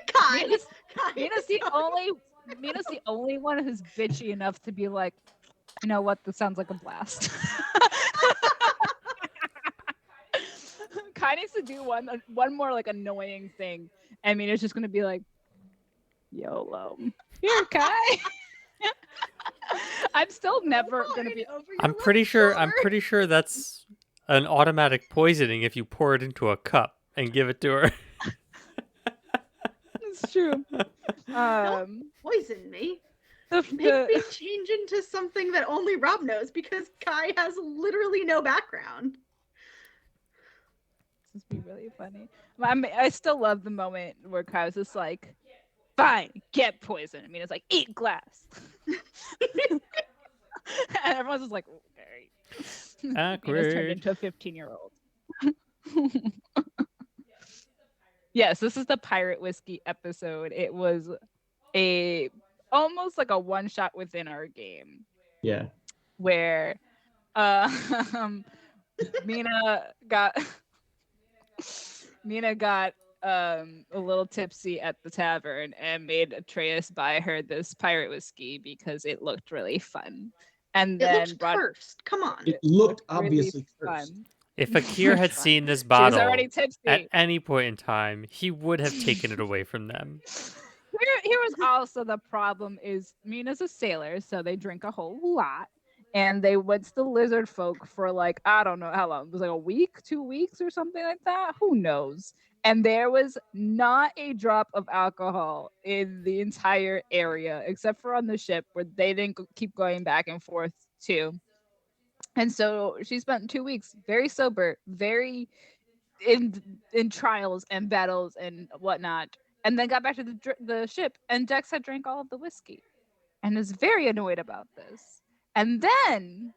Kai. Mina's the only one who's bitchy enough to be like, you know what, this sounds like a blast. Kai needs to do one more like annoying thing. I mean, it's just gonna be like, YOLO. Here, Kai. I'm still never gonna be. I'm pretty sure that's an automatic poisoning if you pour it into a cup and give it to her. It's true. Don't poison me. Make me change into something that only Rob knows because Kai has literally no background. This would be really funny. I still love the moment where Kai was just like, fine, get poison. I mean, it's like, eat glass. And everyone's just like, okay. Mina's turned into a 15-year-old. Yes, this is the pirate whiskey episode. It was almost like a one shot within our game. Yeah. Where Mina got a little tipsy at the tavern and made Atreus buy her this pirate whiskey because it looked really fun. And It then looked brought cursed. Come on. It looked really obviously cursed. fun. If Akir had seen this She was bottle already at tipsy. any point in time, he would have taken it away from them. Here was also the problem is Mina's a sailor, so they drink a whole lot. And they went to the lizard folk for like, I don't know how long. It was like a week, 2 weeks or something like that. Who knows? And there was not a drop of alcohol in the entire area, except for on the ship where they didn't keep going back and forth too. And so she spent 2 weeks very sober, very in trials and battles and whatnot, and then got back to the ship. And Dex had drank all of the whiskey, and is very annoyed about this. And then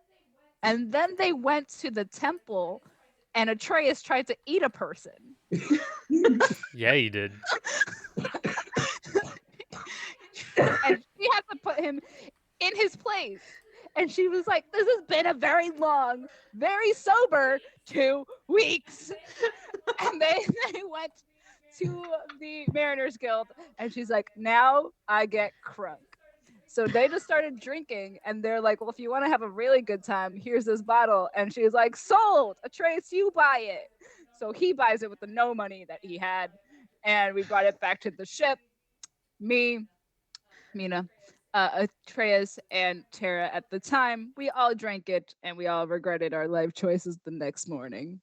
they went to the temple, and Atreus tried to eat a person. Yeah, he did. And she had to put him in his place. And she was like, this has been a very long, very sober 2 weeks. And they went to the Mariners Guild, and she's like, now I get crunk. So they just started drinking, and they're like, well, if you want to have a really good time, here's this bottle. And she's like, sold. Atreus, you buy it. So he buys it with the no money that he had, and we brought it back to the ship. Me, Mina, Atreus, and Tara at the time, we all drank it, and we all regretted our life choices the next morning.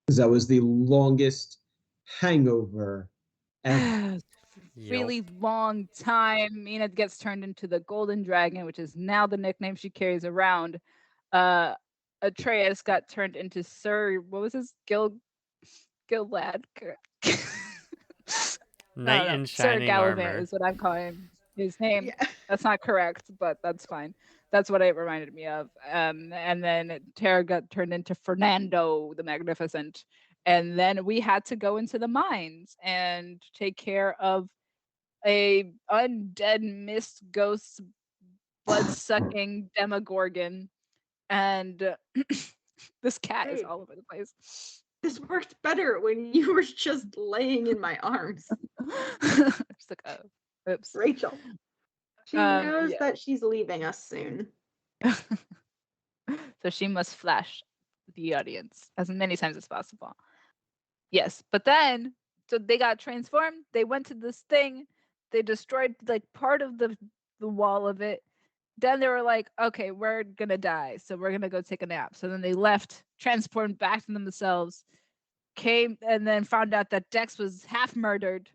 Because that was the longest hangover ever. Really long time. Mina gets turned into the golden dragon, which is now the nickname she carries around. Atreus got turned into Sir, what was his Gilad? Knight in Sir shining Gallivant armor. is what I'm calling his name. Yeah. That's not correct, but that's fine. That's what it reminded me of. And then Tara got turned into Fernando the Magnificent. And then we had to go into the mines and take care of a undead mist ghost blood-sucking demogorgon. And this cat is Hey. all over the place. This worked better when you were just laying in my arms. Just like, oh, oops. Rachel. She knows yeah. that she's leaving us soon. So she must flash the audience as many times as possible. Yes, but then, so they got transformed. They went to this thing. They destroyed like part of the wall of it. Then they were like, okay, we're gonna die, so we're gonna go take a nap. So then they left, transformed back to themselves, came, and then found out that Dex was half murdered,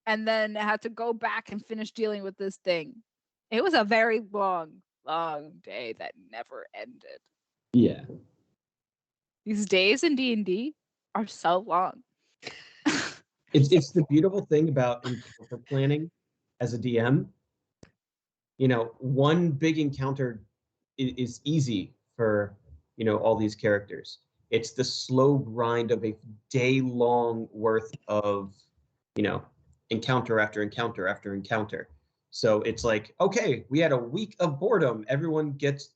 and then had to go back and finish dealing with this thing. It was a very long, long day that never ended. Yeah. These days in D&D are so long. It's the beautiful thing about encounter planning as a DM. You know, one big encounter is easy for, you know, all these characters. It's the slow grind of a day-long worth of, you know, encounter after encounter after encounter. So it's like, okay, we had a week of boredom. Everyone gets,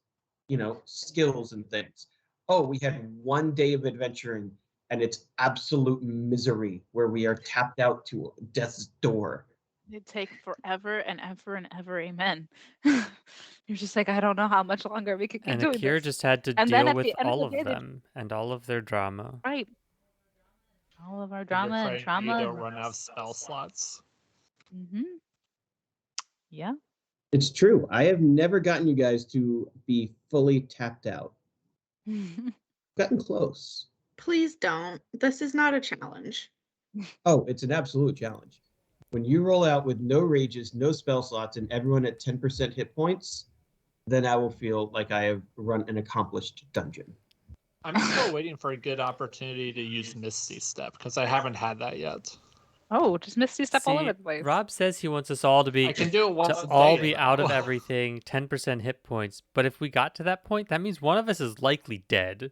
you know, skills and things. Oh, we had 1 day of adventuring, and it's absolute misery where we are tapped out to death's door. It'd take forever and ever and ever, amen. You're just like, I don't know how much longer we could keep And doing Akira this. just had to And then deal at with the end all of the of day, them and all of their drama. right. All of our They're drama and afraid trauma. you don't run out of spell slots. Mm-hmm. Yeah. It's true. I have never gotten you guys to be fully tapped out. Gotten close. Please don't. This is not a challenge. Oh, it's an absolute challenge. When you roll out with no rages, no spell slots, and everyone at 10% hit points, then I will feel like I have run an accomplished dungeon. I'm still waiting for a good opportunity to use Misty Step because I haven't had that yet. Oh, just Misty Step all See, over the place. Rob says he wants us all to be I can do it once to a all day, be though. out of everything, 10% hit points. But if we got to that point, that means one of us is likely dead.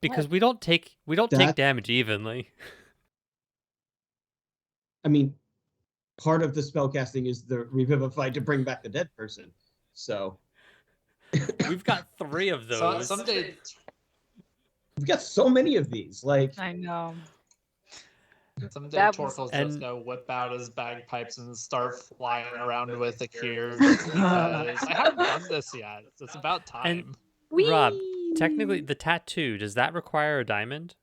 Because What? we don't take That- damage evenly. I mean, part of the spellcasting is the revivify to bring back the dead person. So we've got 3 of those. Someday we've got so many of these. Like I know. Someday That Torkel's and- just gonna whip out his bagpipes and start flying around with Akir just because I haven't done this yet. It's about time. Rob, technically, the tattoo, does that require a diamond?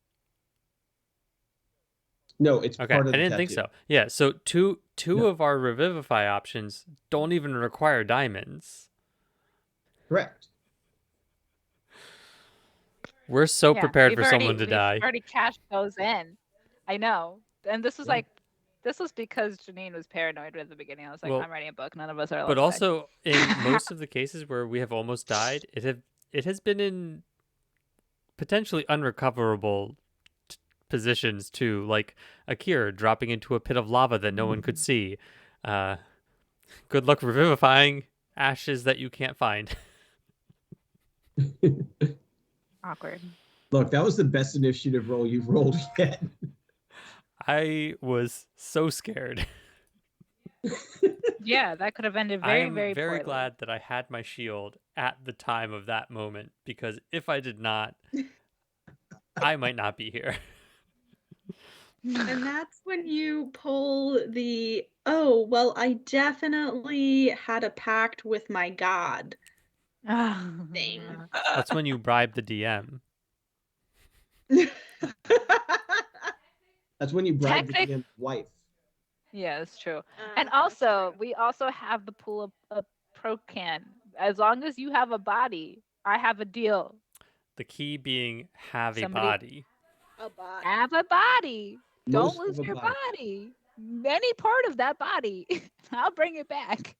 no, it's Okay, part of I the didn't think tattoo. so. Yeah, so two No. of our revivify options don't even require diamonds. Correct. We're so Yeah, prepared we've for already- someone to we've die. already cashed those in. I know. And this was Yeah. like, this was because Janine was paranoid at the beginning. I was like, Well, I'm writing a book. None of us are allowed But to die. also, in most of the cases where we have almost died, it has been in potentially unrecoverable positions too, like Akira dropping into a pit of lava that no one could see. Good luck revivifying ashes that you can't find. Awkward. Look, that was the best initiative roll you've rolled yet. I was so scared. Yeah, that could have ended I very, am very, very poorly. glad that I had my shield at the time of that moment, because if I did not, I might not be here. And that's when you pull the, oh, well, I definitely had a pact with my god thing. That's when you bribe the DM. That's when you bribe the Technic- DM's wife. Yeah, that's true. And also, we also have the pool of Procan. As long as you have a body, I have a deal. The key being have Somebody- a body. A bot. Have a body. Most Don't lose of a your body. body. Any part of that body. I'll bring it back.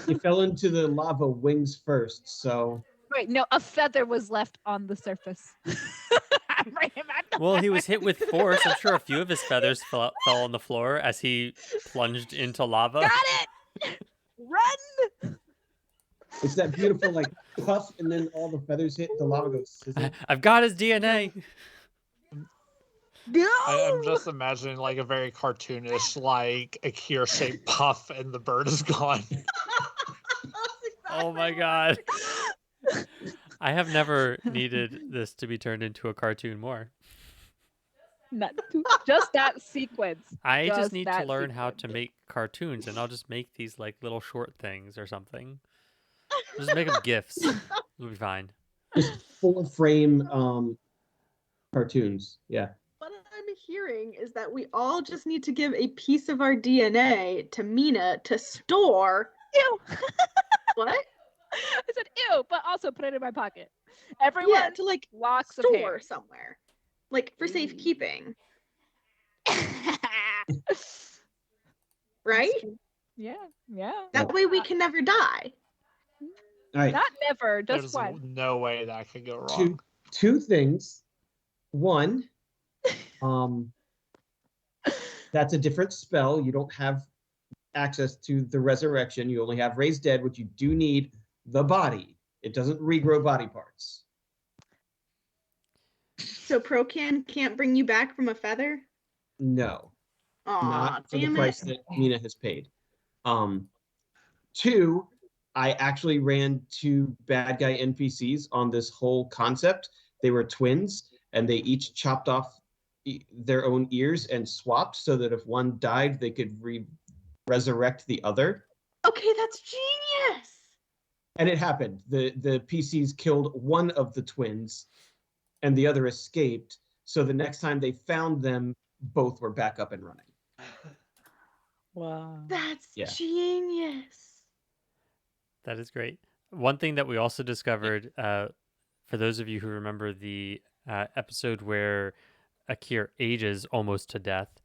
You fell into the lava wings first, so Wait, no, a feather was left on the surface. I'm bringing it back. Well, he was hit with force. I'm sure a few of his feathers fell on the floor as he plunged into lava. Got it. Run. it's that beautiful like puff, and then all the feathers hit. The lava goes sizzle. I've got his DNA. No. I'm just imagining like a very cartoonish, like Akir shaped puff, and the bird is gone. Oh my god. I have never needed this to be turned into a cartoon more. Just that sequence. I just Just need to that learn how to sequence. make cartoons, and I'll just make these like little short things or something. Just make them GIFs. It'll be fine. Just full frame cartoons. Yeah. What I'm hearing is that we all just need to give a piece of our DNA to Mina to store. Ew. What? I said ew, but also put it in my pocket. Everyone Yeah, to like locks of store hair. somewhere, like for safekeeping, right? Yeah, yeah. That way we can never die. All right. Not never, just There's one. no way that could go wrong. Two things. One, that's a different spell. You don't have access to the resurrection. You only have raised dead, which you do need the body. It doesn't regrow body parts. So Procan can't bring you back from a feather? No, Aw, not for the damn price it. that Mina has paid. Two, I actually ran 2 bad guy NPCs on this whole concept. They were twins, and they each chopped off their own ears and swapped so that if one died, they could resurrect the other. Okay, that's genius. And it happened. The PCs killed one of the twins, and the other escaped. So the next time they found them, both were back up and running. Wow. That's Yeah. genius. That is great. One thing that we also discovered, for those of you who remember the episode where Akir ages almost to death,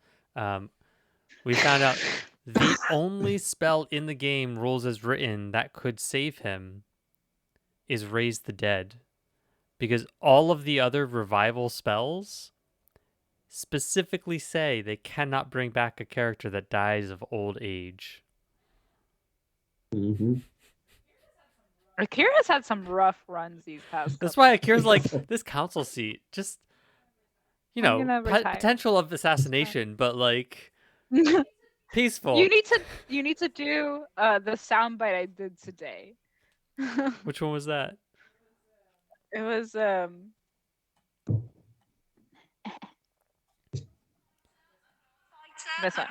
we found out the only spell in the game, rules as written, that could save him is Raise the Dead. Because all of the other revival spells specifically say they cannot bring back a character that dies of old age. Mm-hmm. Akira's had some rough runs these past. That's couple- why Akira's like, this council seat, just, you I'm know, gonna retire. potential of assassination, but like, Peaceful. You need to do the soundbite I did today. Which one was that? It was this one.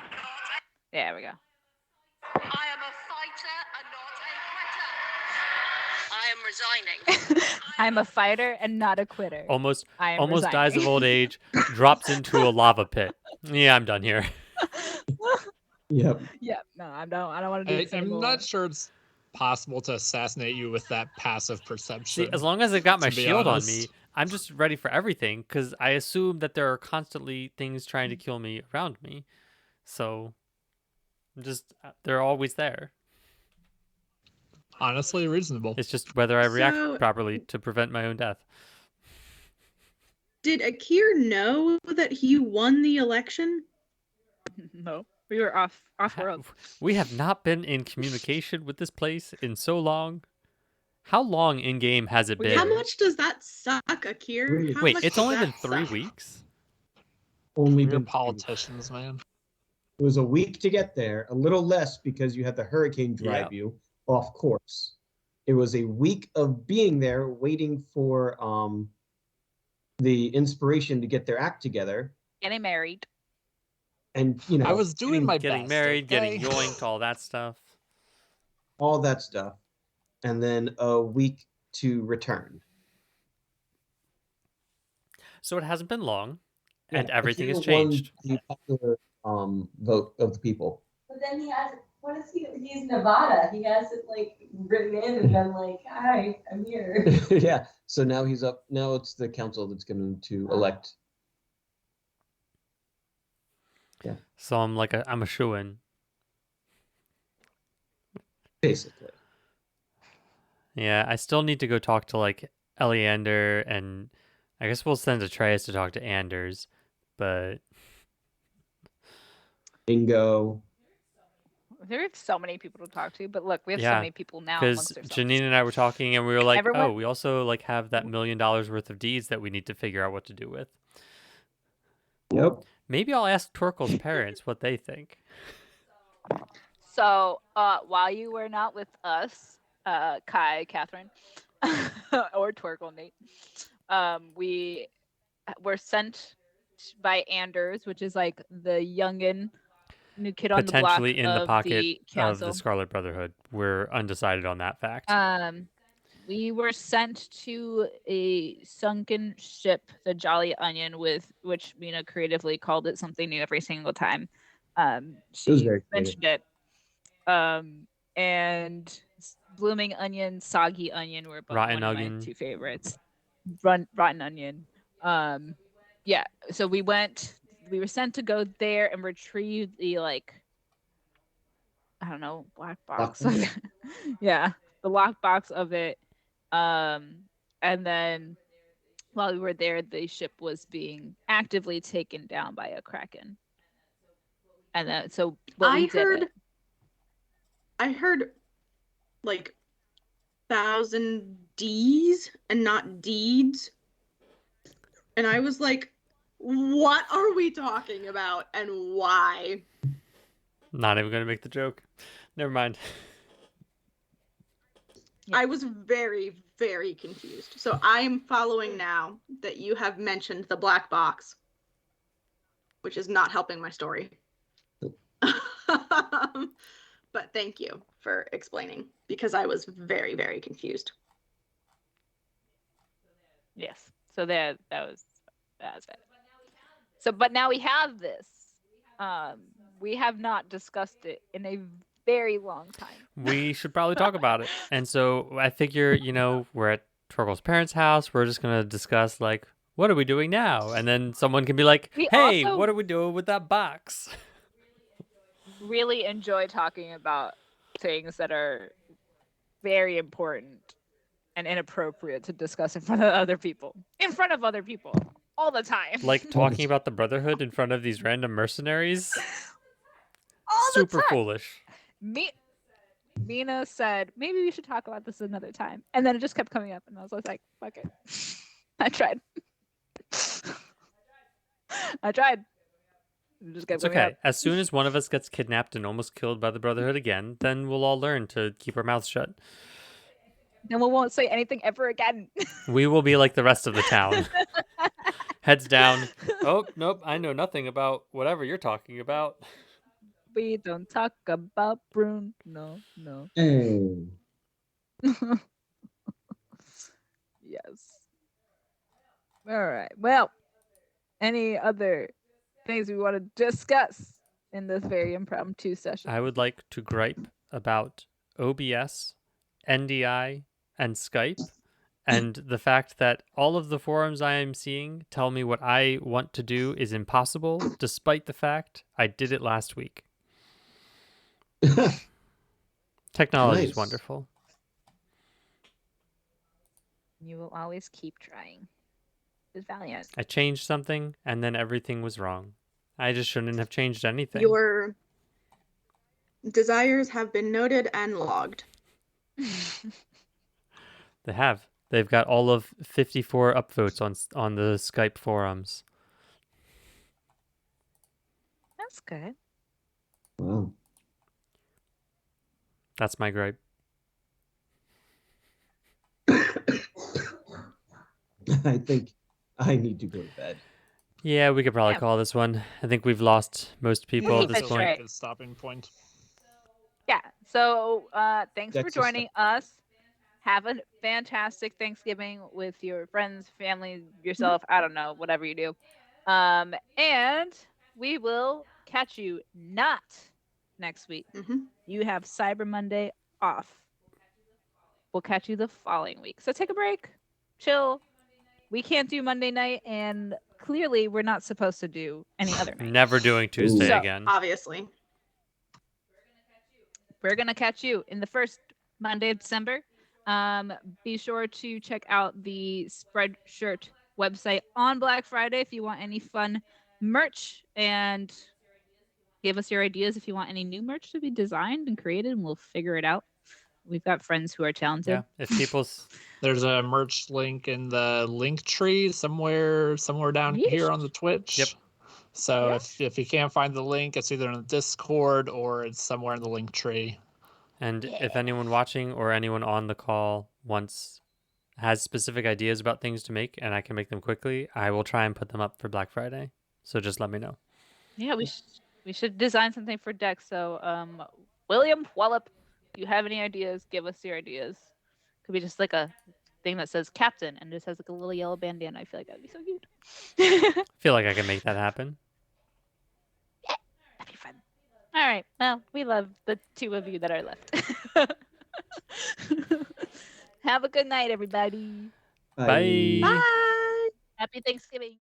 There we go. I am a fighter and not a quitter. I am resigning. I'm a fighter and not a quitter. Almost I am dies resigning. of old age, drops into a lava pit. Yeah, I'm done here. Yep. Yeah, no, I don't want to do this I'm anymore. not sure it's possible to assassinate you with that passive perception. See, as long as I've got my to be shield on honest. me, I'm just ready for everything because I assume that there are constantly things trying to kill me around me. So, they're always there. Honestly, reasonable. It's just whether I react So- properly to prevent my own death. Did Akir know that he won the election? No, we were off world. We have not been in communication with this place in so long. How long in game has it been? How much does that suck, Akir? Wait, How Wait, much it's does only that been 3 suck? weeks. Only We're been politicians, man. It was a week to get there, a little less because you had the hurricane drive Yep. you off course. It was a week of being there, waiting for the inspiration to get their act together, Getting married. and I was doing my Getting best. married, okay? getting yoinked, all that stuff. all that stuff, and then a week to return. So it hasn't been long, and Yeah, everything has Akira won changed. the popular vote of the people. But then he has, what is he? He's Nevada. He has it like written in and been like, hi, I'm here. Yeah, so now he's up. Now it's the council that's going to elect. So I'm a shoo-in. Basically. Yeah, I still need to go talk to like Eleander, and I guess we'll send Atreus to talk to Anders, but Bingo. There are so many people to talk to, but look, we have so Yeah, many people now because amongst ourselves. Janine and I were talking, and we were like, Everyone- oh, we also like have that $1 million worth of deeds that we need to figure out what to do with. Yep. Maybe I'll ask Torkel's parents what they think. So, while you were not with us, Kai, Catherine, or Torkel, Nate, we were sent by Anders, which is like the youngin, new kid on the block Potentially in the of pocket the of council. the Scarlet Brotherhood. We're undecided on that fact. We were sent to a sunken ship, the Jolly Onion, with which Mina creatively called it something new every single time. She was very mentioned it. And Blooming Onion, Soggy Onion were both Rotten one of Onion. my two favorites. Rotten Onion. Yeah. So we were sent to go there and retrieve the I don't know, black box. Yeah, the lockbox of it. And then while we were there, the ship was being actively taken down by a kraken. And then so what we did. I heard like 1,000 D's and not deeds. And I was like, what are we talking about and why? Not even going to make the joke. Never mind. I was very, very confused. So I am following now that you have mentioned the black box, which is not helping my story. But thank you for explaining, because I was very, very confused. Yes. So that was it. So, but now we have this. We have not discussed it in a very long time. We should probably talk about it. And so I figure, we're at Torkel's parents' house. We're just going to discuss, like, what are we doing now? And then someone can be like, hey, what are we doing with that box? Really enjoy talking about things that are very important and inappropriate to discuss in front of other people. In front of other people. All the time. Like talking about the Brotherhood in front of these random mercenaries? All Super the time. foolish. Mina said, maybe we should talk about this another time. And then it just kept coming up, and I was like, fuck it. I tried. I tried. It's okay. As soon as one of us gets kidnapped and almost killed by the Brotherhood again, then we'll all learn to keep our mouths shut. Then we won't say anything ever again. We will be like the rest of the town. Heads down. Oh, nope, I know nothing about whatever you're talking about. We don't talk about Bruno. No. Hey. Yes. All right. Well, any other things we want to discuss in this very impromptu session? I would like to gripe about OBS, NDI, and Skype, and the fact that all of the forums I am seeing tell me what I want to do is impossible, despite the fact I did it last week. Technology is Nice. wonderful. You will always keep trying. It's valiant. I changed something, and then everything was wrong. I just shouldn't have changed anything. Your desires have been noted and logged. They have. They've got all of 54 upvotes on the Skype forums. That's good. Wow. That's my gripe. I think I need to go to bed. Yeah, we could probably Yeah. call this one. I think we've lost most people Keep at this it point. straight. Good stopping point. Yeah. So thanks for That's joining us. Have a fantastic Thanksgiving with your friends, family, yourself. I don't know, whatever you do. And we will catch you not next week. Mhm. You have Cyber Monday off. We'll catch you the following week. So take a break, chill. We can't do Monday night, and clearly we're not supposed to do any other night. Never doing Tuesday So- again. Obviously. We're going to catch you in the first Monday of December. Be sure to check out the Spreadshirt website on Black Friday if you want any fun merch, and give us your ideas if you want any new merch to be designed and created, and we'll figure it out. We've got friends who are talented. Yeah, if people's There's a merch link in the link tree somewhere down here on the Twitch. Yep. So Yeah. if you can't find the link, it's either in the Discord or it's somewhere in the link tree. And if anyone watching or anyone on the call has specific ideas about things to make and I can make them quickly, I will try and put them up for Black Friday. So just let me know. Yeah, we should design something for Dex. So, William Wallop, if you have any ideas, give us your ideas. Could be just like a thing that says Captain and just has like a little yellow bandana. I feel like that'd be so cute. I feel like I can make that happen. That'd be fun. All right. Well, we love the two of you that are left. Have a good night, everybody. Bye. Bye. Happy Thanksgiving.